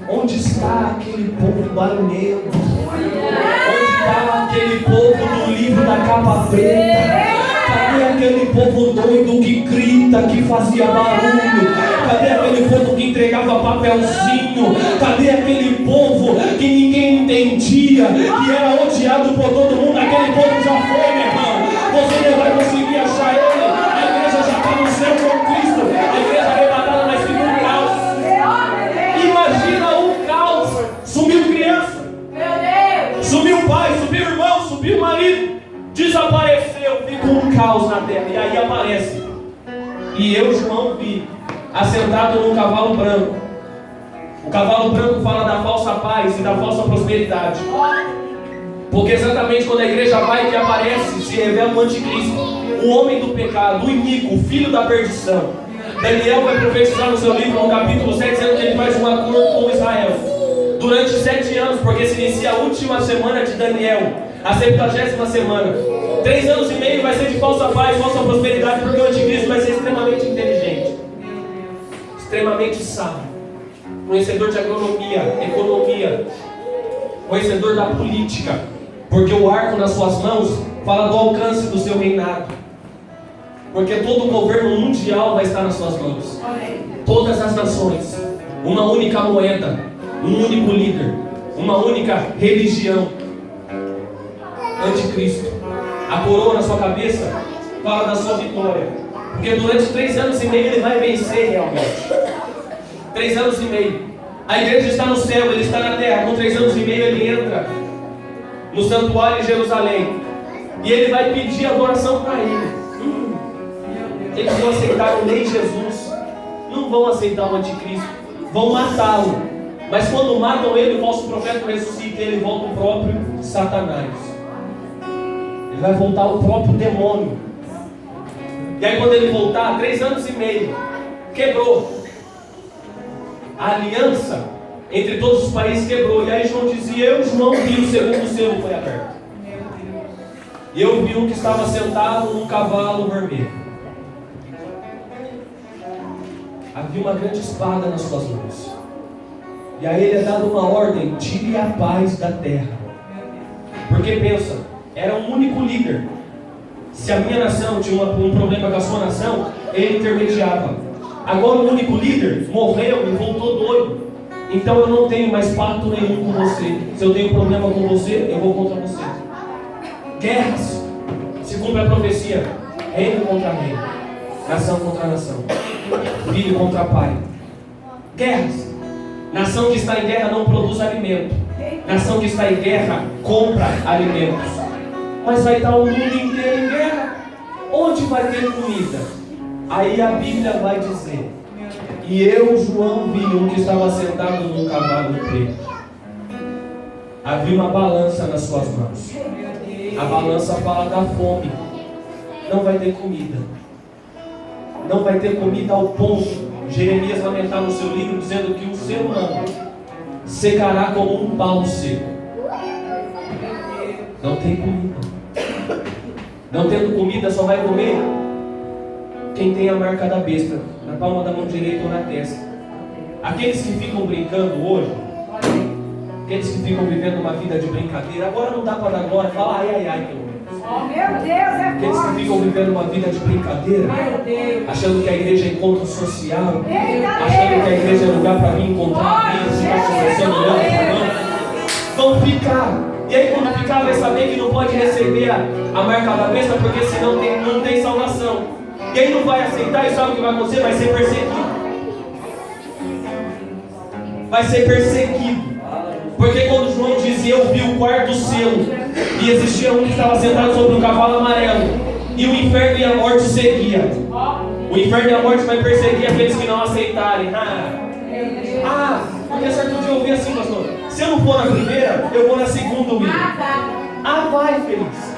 Onde está aquele povo barulhento? Onde está aquele povo do livro da capa preta? Cadê aquele povo doido que grita, que fazia barulho? Cadê aquele povo que entregava papelzinho? Cadê aquele povo que ninguém entendia, que era odiado por todo mundo? Aquele povo já foi, meu irmão. Você não vai conseguir achar ele. A igreja já está no céu com Cristo. A igreja arrebatada, mas fica um caos. Imagina um caos. Sumiu criança. Sumiu o pai, subiu o irmão, subiu o marido, desapareceu, ficou um caos na terra. E aí aparece: e eu, João, vi assentado num cavalo branco. O cavalo branco fala da falsa paz e da falsa prosperidade. Porque exatamente quando a igreja vai, que aparece, se revela o anticristo, o homem do pecado, o iníquo, o filho da perdição. Daniel vai profetizar no seu livro, no capítulo 7, dizendo que ele faz um acordo com Israel durante 7 anos, porque se inicia a última semana de Daniel, a 70ª semana. 3 anos e meio vai ser de falsa paz, falsa prosperidade, porque o anticristo vai ser extremamente inteligente, extremamente sábio, conhecedor de agronomia, economia, conhecedor da política, porque o arco nas suas mãos fala do alcance do seu reinado, porque todo o governo mundial vai estar nas suas mãos. Todas as nações, uma única moeda, um único líder, uma única religião. Anticristo. A coroa na sua cabeça fala da sua vitória. Porque durante 3 anos e meio ele vai vencer realmente. 3 anos e meio. A igreja está no céu, ele está na terra. Com 3 anos e meio ele entra no santuário em Jerusalém. E ele vai pedir adoração para ele. Eles vão aceitar o Rei Jesus. Não vão aceitar o anticristo. Vão matá-lo. Mas quando matam ele, o falso profeta ressuscita e ele volta o próprio Satanás. Ele vai voltar o próprio demônio. E aí quando ele voltar, 3 anos e meio, quebrou. A aliança entre todos os países quebrou. E aí João dizia, eu, João, vi o segundo selo foi aberto. E eu vi um que estava sentado num cavalo vermelho. Havia uma grande espada nas suas mãos. E aí ele é dado uma ordem, tire a paz da terra. Porque pensa, era um único líder. Se a minha nação tinha um problema com a sua nação, ele intermediava. Agora o único líder morreu e voltou doido. Então eu não tenho mais pacto nenhum com você. Se eu tenho problema com você, eu vou contra você. Guerras. Se cumpre a profecia. Reino contra reino. Nação contra nação. Filho contra pai. Guerras. Nação que está em guerra não produz alimento. Nação que está em guerra compra alimentos. Mas vai estar o mundo inteiro em guerra. Onde vai ter comida? Aí a Bíblia vai dizer: e eu, João, vi um que estava sentado num cavalo preto. Havia uma balança nas suas mãos. A balança fala da fome. Não vai ter comida. Não vai ter comida ao ponto. Jeremias lamentar no seu livro dizendo que o ser humano secará como um pau seco. Não tem comida. Não tendo comida, só vai comer quem tem a marca da besta na palma da mão direita ou na testa. Aqueles que ficam brincando hoje, aqueles que ficam vivendo uma vida de brincadeira, agora não dá para dar glória, fala ai, ai, ai, pelo menos. Meu Deus, é Aqueles que ficam vivendo uma vida de brincadeira, achando que a igreja é encontro social, achando que a igreja é lugar para mim encontrar amigos, ficar conversando, olhando para mão, vão ficar. E aí quando ficar, vai saber que não pode receber a marca da besta, porque senão não tem salvação. E aí não vai aceitar, e sabe o que vai acontecer? Vai ser perseguido. Vai ser perseguido. Porque quando João dizia, eu vi o quarto selo, e existia um que estava sentado sobre um cavalo amarelo, e o inferno e a morte seguia. O inferno e a morte vai perseguir aqueles que não aceitarem. Porque certo dia eu ouvi assim, pastor, se eu não for na primeira, eu vou na segunda, Will. Vai, feliz.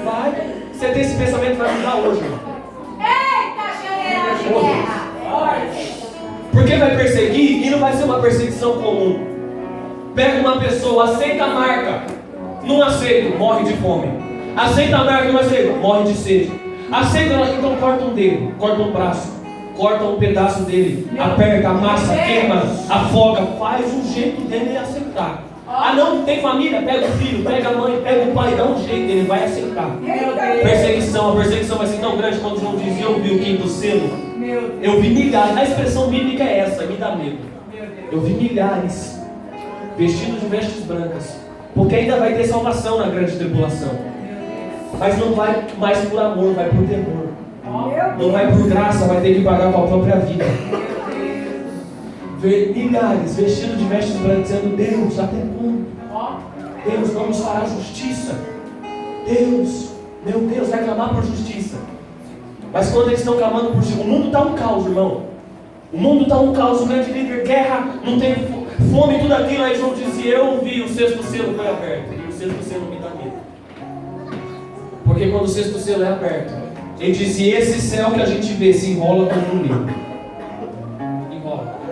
Vai. Você tem esse pensamento, vai mudar hoje, irmão. Eita, general de guerra! Porque vai perseguir e não vai ser uma perseguição comum. Pega uma pessoa, aceita a marca, não aceita, morre de fome. Aceita a marca, não aceita, morre de sede. Aceita, então corta um dedo, corta um braço, corta um pedaço dele, aperta, amassa, queima, afoga, faz um jeito dele aceitar. Não tem família, pega o filho, pega a mãe, pega o pai, dá um jeito, ele vai aceitar. Perseguição, a perseguição vai ser tão grande quando João dizia, eu vi o quinto selo. Eu vi milhares, a expressão bíblica é essa, me dá medo. Eu vi milhares vestidos de vestes brancas, porque ainda vai ter salvação na grande tribulação. Mas não vai mais por amor, vai por temor. Não vai por graça, vai ter que pagar com a própria vida. Milhares vestidos de vestes brancas, dizendo, Deus, até quando? Deus, não nos fará justiça. Deus, meu Deus, vai clamar por justiça. Mas quando eles estão clamando por justiça, o mundo está um caos, irmão. O mundo está um caos, o grande líder, guerra, não tem fome, tudo aquilo. Aí João dizia, eu vi, o sexto selo foi aberto. E o sexto selo me dá medo. Porque quando o sexto selo é aberto, ele dizia, esse céu que a gente vê se enrola como um livro.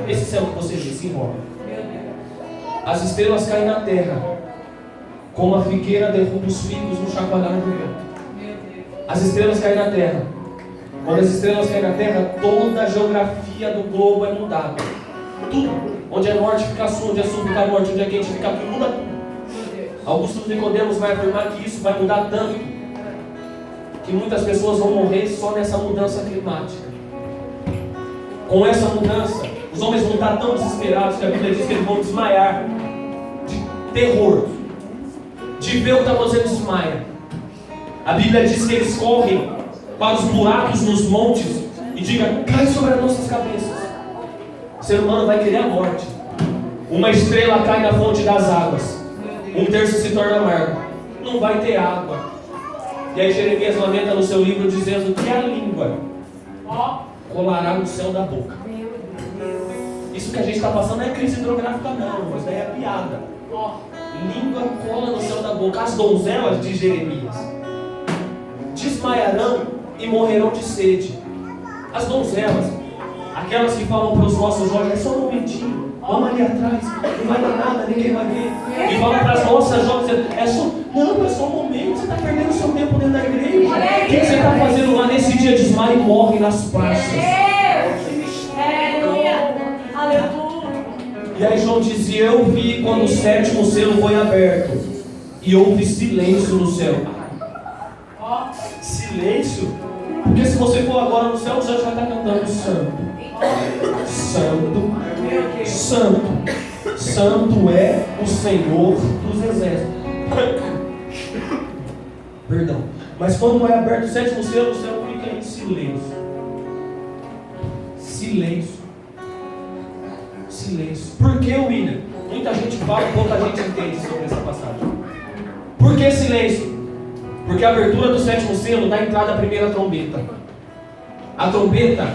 Esse céu que você vê se enrola. As estrelas caem na terra, como a figueira derruba os figos no chacoalhar do vento. As estrelas caem na terra. Quando as estrelas caem na terra, toda a geografia do globo é mudada. Tudo. Onde é norte fica sul, onde é sul fica norte, onde é quente fica frio, muda tudo. Augusto Nicodemos vai afirmar que isso vai mudar tanto que muitas pessoas vão morrer só nessa mudança climática. Com essa mudança, os homens vão estar tão desesperados que a Bíblia diz que eles vão desmaiar de terror, de ver o que está acontecendo, desmaia. A Bíblia diz que eles correm para os buracos nos montes e digam: cai sobre as nossas cabeças. O ser humano vai querer a morte. Uma estrela cai na fonte das águas, um terço se torna amargo, não vai ter água. E aí Jeremias lamenta no seu livro dizendo que a língua colará no céu da boca. Isso que a gente está passando não é crise hidrográfica não, mas daí é piada. Língua cola no céu da boca. As donzelas de Jeremias desmaiarão e morrerão de sede. As donzelas, aquelas que falam para os nossos jovens: é só um momentinho, vamos ali atrás, não vai dar nada, ninguém vai ver. E falam para as nossas jovens: é só um momento, você está perdendo seu tempo dentro da igreja. O que você está fazendo lá nesse dia? Desmaia e morre nas praças. E aí João dizia: eu vi quando o 7º selo foi aberto e houve silêncio no céu. Silêncio? Porque se você for agora no céu, os anjos vão estar cantando: santo, santo, santo, santo é o Senhor dos exércitos. Perdão. Mas quando é aberto o 7º selo, o céu fica em silêncio. Silêncio. Silêncio. Por que, William? Muita gente fala, pouca gente entende sobre essa passagem. Por que silêncio? Porque a abertura do 7º selo dá entrada à primeira trombeta. A trombeta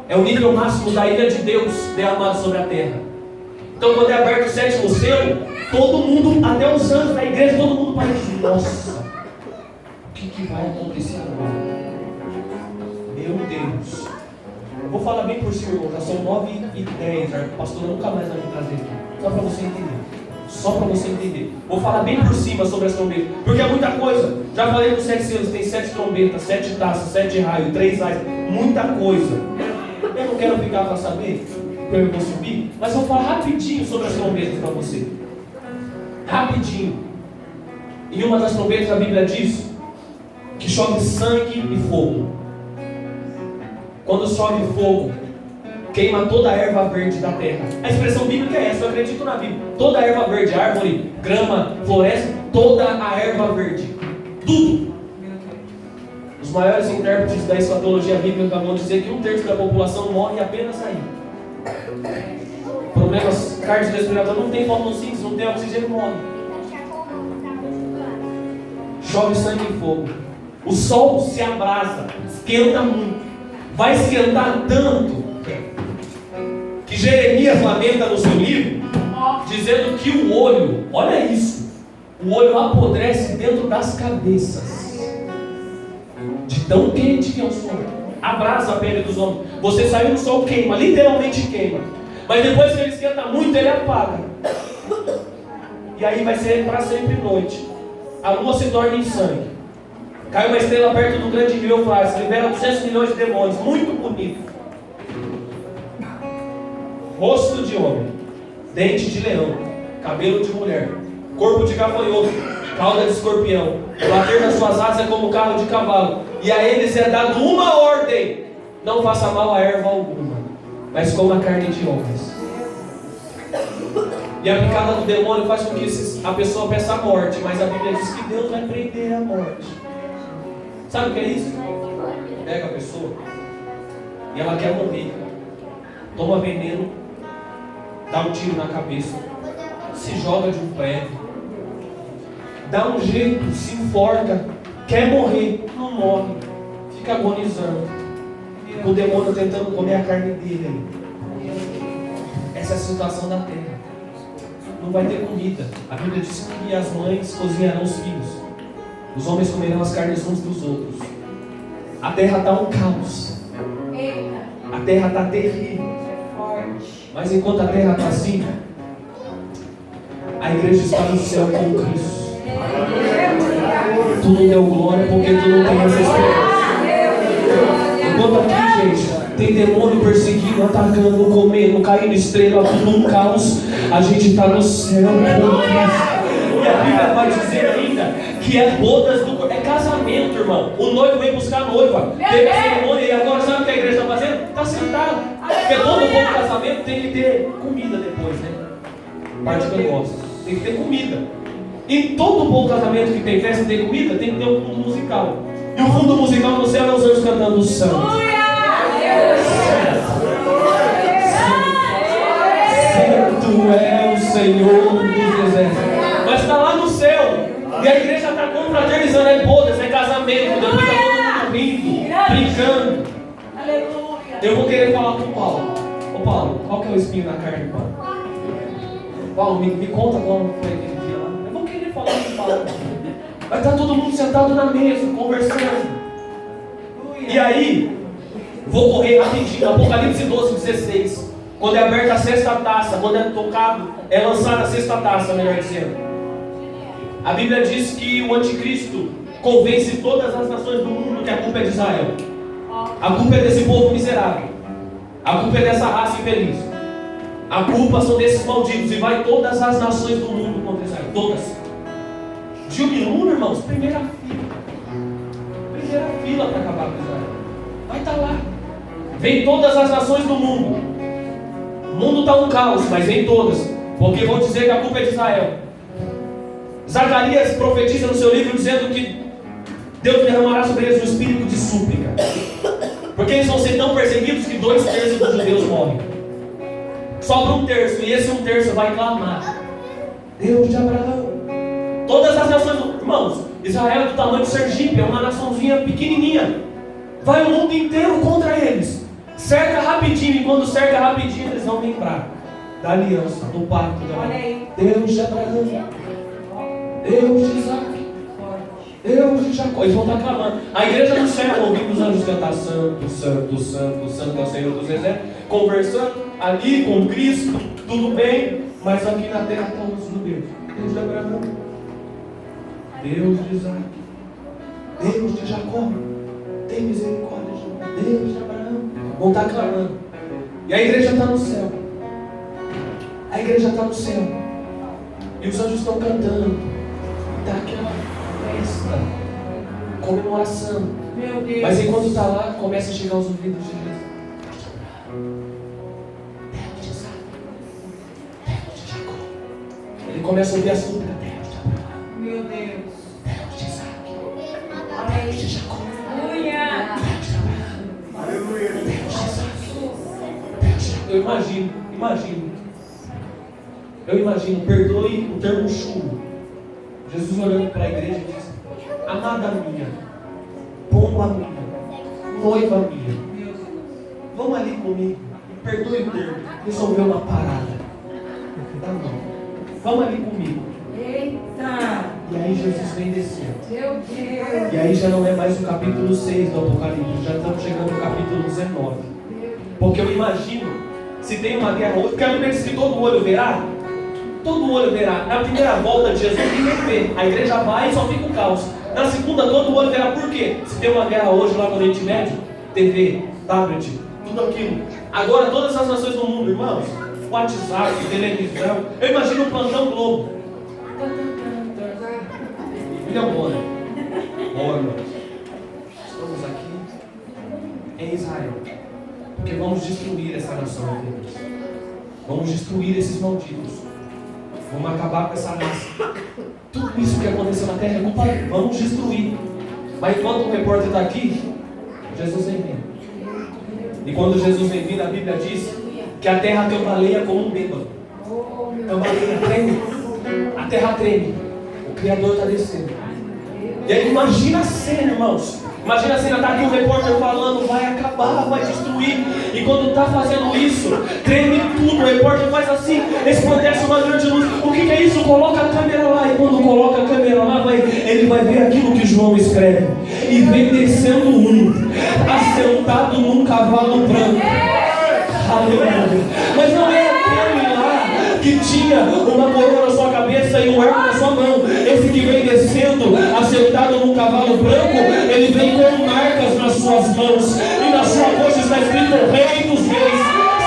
é o nível máximo da ira de Deus derramado sobre a terra. Então, quando é aberto o 7º selo, todo mundo, até os anjos da igreja, todo mundo parece: nossa, o que vai acontecer agora? Meu Deus. Eu vou falar bem por cima, irmão. Já são 9h10. A pastora nunca mais vai me trazer aqui. Só para você entender. Só para você entender. Vou falar bem por cima sobre as trombetas. Porque é muita coisa. Já falei dos 7 selos. Tem 7 trombetas, 7 taças, 7 raios, 3 raios. Muita coisa. Eu não quero ficar para saber, porque eu vou subir. Mas vou falar rapidinho sobre as trombetas para você. Rapidinho. Em uma das trombetas a Bíblia diz que chove sangue e fogo. Quando chove fogo, queima toda a erva verde da terra. A expressão bíblica é essa, eu acredito na Bíblia. Toda a erva verde, árvore, grama, floresta, toda a erva verde. Tudo. Os maiores intérpretes da escatologia bíblica vão dizer que 1/3 da população morre apenas aí. Problemas cardiorrespiratórios, não tem fotossíntese, não tem oxigênio, morre. Chove sangue e fogo. O sol se abrasa, esquenta muito. Vai esquentar tanto que Jeremias lamenta no seu livro, dizendo que o olho, olha isso, o olho apodrece dentro das cabeças, de tão quente que é o sol, abrasa a pele dos homens. Você saiu no sol, queima, literalmente queima, mas depois que ele esquenta muito, ele apaga, e aí vai ser para sempre noite. A lua se torna em sangue. Cai uma estrela perto do grande rio Eufrates, libera 200 milhões de demônios, muito bonito. Rosto de homem, dente de leão, cabelo de mulher, corpo de gafanhoto, cauda de escorpião, o bater das suas asas é como carro de cavalo, e a eles é dado uma ordem: não faça mal a erva alguma, mas coma a carne de homens. E a picada do demônio faz com que a pessoa peça a morte, mas a Bíblia diz que Deus vai prender a morte. Sabe o que é isso? Pega a pessoa e ela quer morrer, toma veneno, dá um tiro na cabeça, se joga de um prédio, dá um jeito, se enforca, quer morrer, não morre, fica agonizando, o demônio tentando comer a carne dele. Essa é a situação da terra. Não vai ter comida. A Bíblia diz que as mães cozinharão os filhos, os homens comerão as carnes uns dos outros. A terra está um caos. A terra está terrível. Mas enquanto a terra está assim, a igreja está no céu com Cristo. Tu não deu glória porque tu não tem essa esperança. Enquanto aqui, gente, tem demônio perseguindo, atacando, comendo, caindo estrela, tudo um caos, a gente está no céu com Cristo. E a Bíblia vai dizer ainda que é bodas do corpo, é casamento, irmão. O noivo vem buscar a noiva. Teve a cerimônia e agora sabe o que a igreja está fazendo? Está sentado. Porque todo bom casamento tem que ter comida depois, né? Parte que eu gosto. Tem que ter comida. Em todo bom casamento que tem festa, tem comida, tem que ter um fundo musical. E o fundo musical no céu é os anjos cantando o santo. Santo é o Senhor dos exércitos. Mas está lá no céu. E a igreja está confraternizando. É bodas, é casamento. Depois está todo mundo rindo, brincando. Eu vou querer falar com o Paulo. Ô Paulo, qual que é o espinho na carne, Paulo? Paulo, me conta como foi aquele dia lá. Eu vou querer falar com o Paulo. Vai estar todo mundo sentado na mesa, conversando. E aí, vou correr rapidinho. Apocalipse 12, 16. Quando é aberta a sexta taça, quando é tocado, é lançada a sexta taça, melhor dizendo. A Bíblia diz que o anticristo convence todas as nações do mundo que a culpa é de Israel. A culpa é desse povo miserável. A culpa é dessa raça infeliz. A culpa são desses malditos. E vai todas as nações do mundo contra Israel. Todas. De um minuto, irmãos, primeira fila. Primeira fila para acabar com Israel. Vai estar lá. Vem todas as nações do mundo. O mundo está um caos, mas vem todas. Porque vão dizer que a culpa é de Israel. Zacarias profetiza no seu livro dizendo que Deus derramará sobre eles um espírito de súplica. Porque eles vão ser tão perseguidos que 2/3 dos judeus morrem. Sobra 1/3, e esse 1/3 vai clamar: Deus de Abraão. Todas as nações, irmãos, Israel é do tamanho de Sergipe, é uma naçãozinha pequenininha. Vai o mundo inteiro contra eles. Cerca rapidinho, e quando cerca rapidinho, eles vão lembrar da aliança, do pacto de Abraão. Deus de Abraão, Deus de Isaac, Deus de Jacó. Eles vão estar clamando. A igreja no céu, ouvindo os anjos cantar Santo, Santo, Santo, Santo é o Senhor dos exércitos, conversando ali com Cristo, tudo bem, mas aqui na terra estão os judeus. Deus de Abraão, Deus de Isaac, Deus de Jacó, tem misericórdia de nós, Deus de Abraão. Vão estar clamando. E a igreja está no céu. A igreja está no céu. E os anjos estão cantando. Está aquela festa, comemoração. Meu Deus. Mas enquanto está lá, começa a chegar os ouvidos de Jesus. Deus de Isaac, Deus de Jacó. Ele começa a ouvir a súplica. Deus de Abraão, Meu Deus. Deus de Isaac, Amém. Deus de Jacó, Aleluia. Deus de Abraão, Deus de Isaac, Deus de... Eu imagino, perdoe o termo chulo. Jesus olhando para a igreja e diz: amada minha, pomba minha, noiva minha, vamos ali comigo, perdoe o termo, resolveu uma parada. Tá bom, vamos ali comigo. Eita. E aí Jesus vem descendo. Meu Deus. E aí já não é mais o capítulo 6 do Apocalipse, já estamos chegando no capítulo 19. Porque eu imagino, se tem uma guerra hoje, porque a Bíblia diz que todo olho verá. Todo olho verá. Na primeira volta de Jesus, ninguém vê. A igreja vai e só fica o caos. Na segunda, todo olho verá. Por quê? Se tem uma guerra hoje lá no Oriente Médio, TV, tablet, tudo aquilo. Agora todas as nações do mundo, irmãos, WhatsApp, televisão. Eu imagino o plantão Globo. William Bonner. Bom, irmãos, estamos aqui em Israel, porque vamos destruir essa nação de Deus. Vamos destruir esses malditos. Vamos acabar com essa raça. Tudo isso que aconteceu na terra é culpa dele. Vamos destruir. Mas enquanto o repórter está aqui, Jesus vem vindo. E quando Jesus vem vindo, a Bíblia diz que a terra cambaleia como um bêbado. Cambaleia, treme. A terra treme. O Criador está descendo. E aí imagina a cena, irmãos. Imagina a cena, está aqui o repórter falando, vai acabar, vai destruir. E quando está fazendo isso, treme tudo. O repórter faz assim, resplandece uma grande luz. O que é isso? Coloca a câmera lá. E quando coloca a câmera lá, ele vai ver aquilo que João escreve. E vem descendo um, assentado num cavalo branco. Aleluia. Mas não é aquele lá que tinha uma coroa na sua cabeça e um arco na sua mão. Esse que vem descendo, assentado num cavalo branco, ele vem com marcas nas suas mãos. E na sua coxa está escrito Rei dos Reis,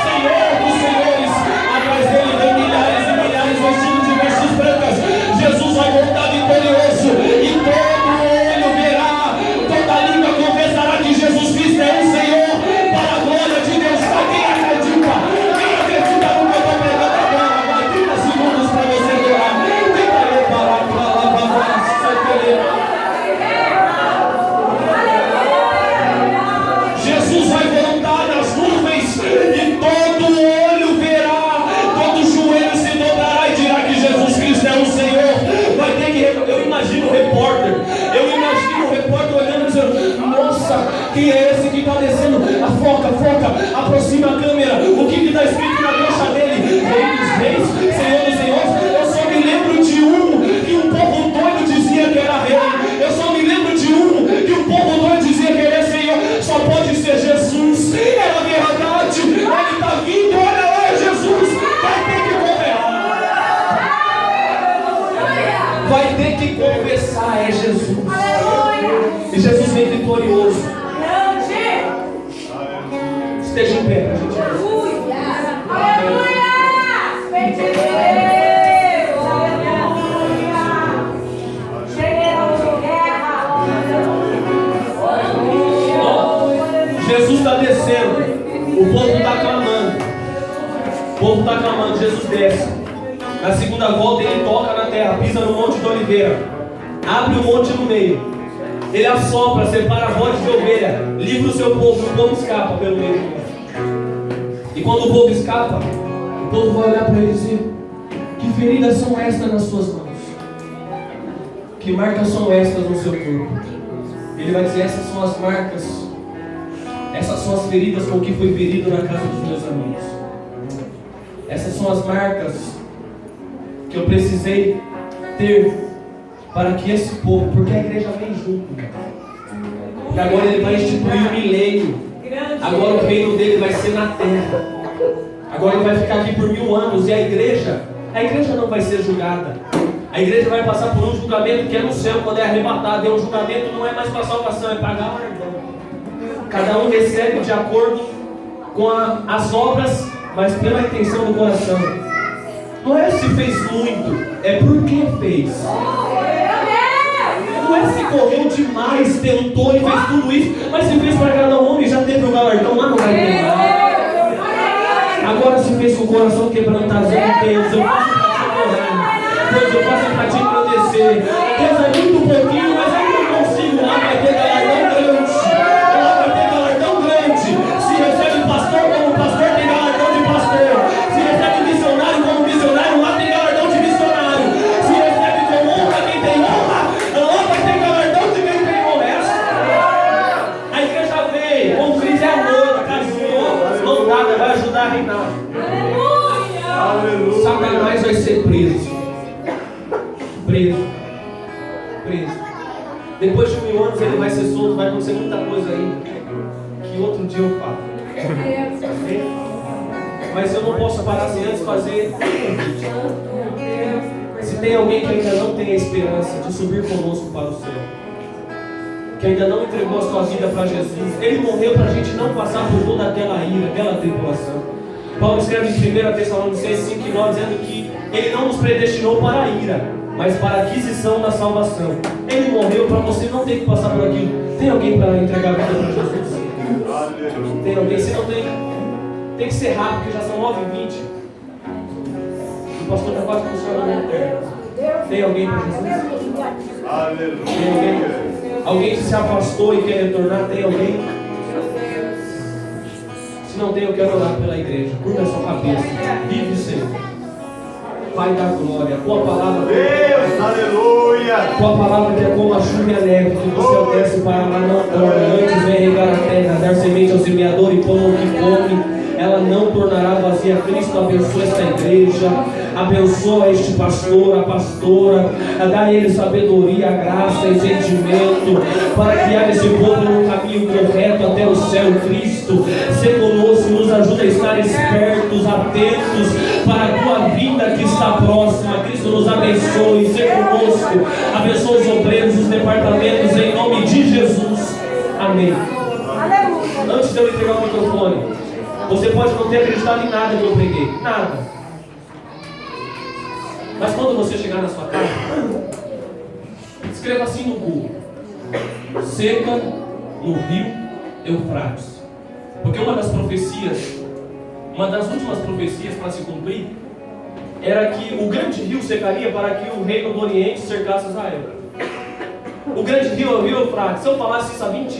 Senhor dos Senhores. Atrás dele vem milhares e milhares vestidos de vestes brancas. Jesus vai voltar vitorioso. E todo olho verá, toda língua confessará que Jesus Cristo é o Senhor, para a glória de Deus. Para quem acredita? Quem acredita no que eu estou pregando agora? Vai 30 segundos para você orar. Tenta ler para a Quem é esse que está descendo? Foca, aproxima a câmera. O que está escrito na coxa dele? Rei dos reis, Senhor dos senhores. Eu só me lembro de um que um povo doido dizia que era rei. Eu só me lembro de um que o povo doido dizia que ele é Senhor. Só pode ser Jesus. Era verdade. Ele está vindo. Olha lá, é Jesus. Vai ter que confessar. Vai ter que confessar. É Jesus. E Jesus vem vitorioso. Esteja em pé para a gente. Jesus está descendo. O povo está clamando. O povo está clamando. Jesus desce. Na segunda volta ele toca na terra, pisa no monte de oliveira, abre o monte no meio. Ele assopra, separa a voz de ovelha, livra o seu povo, e o povo escapa pelo meio do monte. E quando o povo escapa, o povo vai olhar para ele e dizer: que feridas são estas nas suas mãos? Que marcas são estas no seu corpo? Ele vai dizer: essas são as marcas, essas são as feridas com que fui ferido na casa dos meus amigos. Essas são as marcas que eu precisei ter para que esse povo, porque a igreja vem junto, e agora ele vai instituir o milênio. Agora o reino dele vai ser na terra. Agora ele vai ficar aqui por 1000 anos. E a igreja não vai ser julgada. A igreja vai passar por um julgamento que é no céu quando é arrebatado. E um julgamento não é mais para salvação, é para galardão. Cada um recebe de acordo com as obras, mas pela intenção do coração. Não é se fez muito, é porque fez. Não é se correu demais, tentou e fez tudo isso, mas se fez para agradar o homem, já teve o galardão lá no reino. Agora se fez com o coração quebrantado, Deus, eu faço para te adorar. Deus, eu faço para te agradecer. Deus, é muito pouquinho, mas eu não consigo. Lá vai ter galardão grande. Lá vai ter galardão grande. Se recebe pastor como pastor, tem galardão de pastor. Se recebe missionário como missionário, lá tem galardão de missionário. Se recebe com honra quem tem honra, lá vai ter galardão de quem tem honra. A igreja veio, com Cristo é amor, casou, as mãos dadas, vai ajudar a reinar. Aleluia. Satanás vai ser preso. Depois de 1000 anos ele vai ser solto, vai acontecer muita coisa aí que outro dia eu falo. Mas eu não posso parar sem antes fazer. Se tem alguém que ainda não tem a esperança de subir conosco para o céu, que ainda não entregou a sua vida para Jesus, ele morreu para a gente não passar por toda aquela ira, aquela tribulação. Paulo escreve em 1 Tessalonicenses 5:9 dizendo que ele não nos predestinou para a ira, mas para a aquisição da salvação. Ele morreu para você não ter que passar por aquilo. Tem alguém para entregar a vida para Jesus? Tem alguém? Se não tem, tem que ser rápido, porque já são 9h20. O pastor está quase funcionando interno. Tem alguém para Jesus? Tem alguém? Alguém que se afastou e quer retornar? Tem alguém? Se não tem, eu quero orar pela igreja. Curva a sua cabeça. Vive, Senhor. Pai da glória, tua palavra, Deus, aleluia, tua palavra que é como a chuva e a neve, que do céu desce para lá não torna, antes vem regar a terra, dar semente ao semeador e pão ao que come, ela não tornará vazia. Cristo abençoa esta igreja, abençoa este pastor, a pastora, dá a ele sabedoria, graça, entendimento, para guiar esse povo no caminho correto até o céu. Cristo, se conosco, nos ajuda a estar espertos, atentos para a tua vinda que está próxima. Cristo nos abençoe, se conosco, abençoa os obreiros, os departamentos, em nome de Jesus, amém. Antes de eu entregar o microfone, você pode não ter acreditado em nada que eu preguei, nada. Mas quando você chegar na sua casa, escreva assim no Google: seca no rio Eufrates. Porque uma das profecias, uma das últimas profecias para se cumprir, era que o grande rio secaria para que o reino do Oriente cercasse Israel. O grande rio é o rio Eufrates. Se eu falasse isso há 20 anos,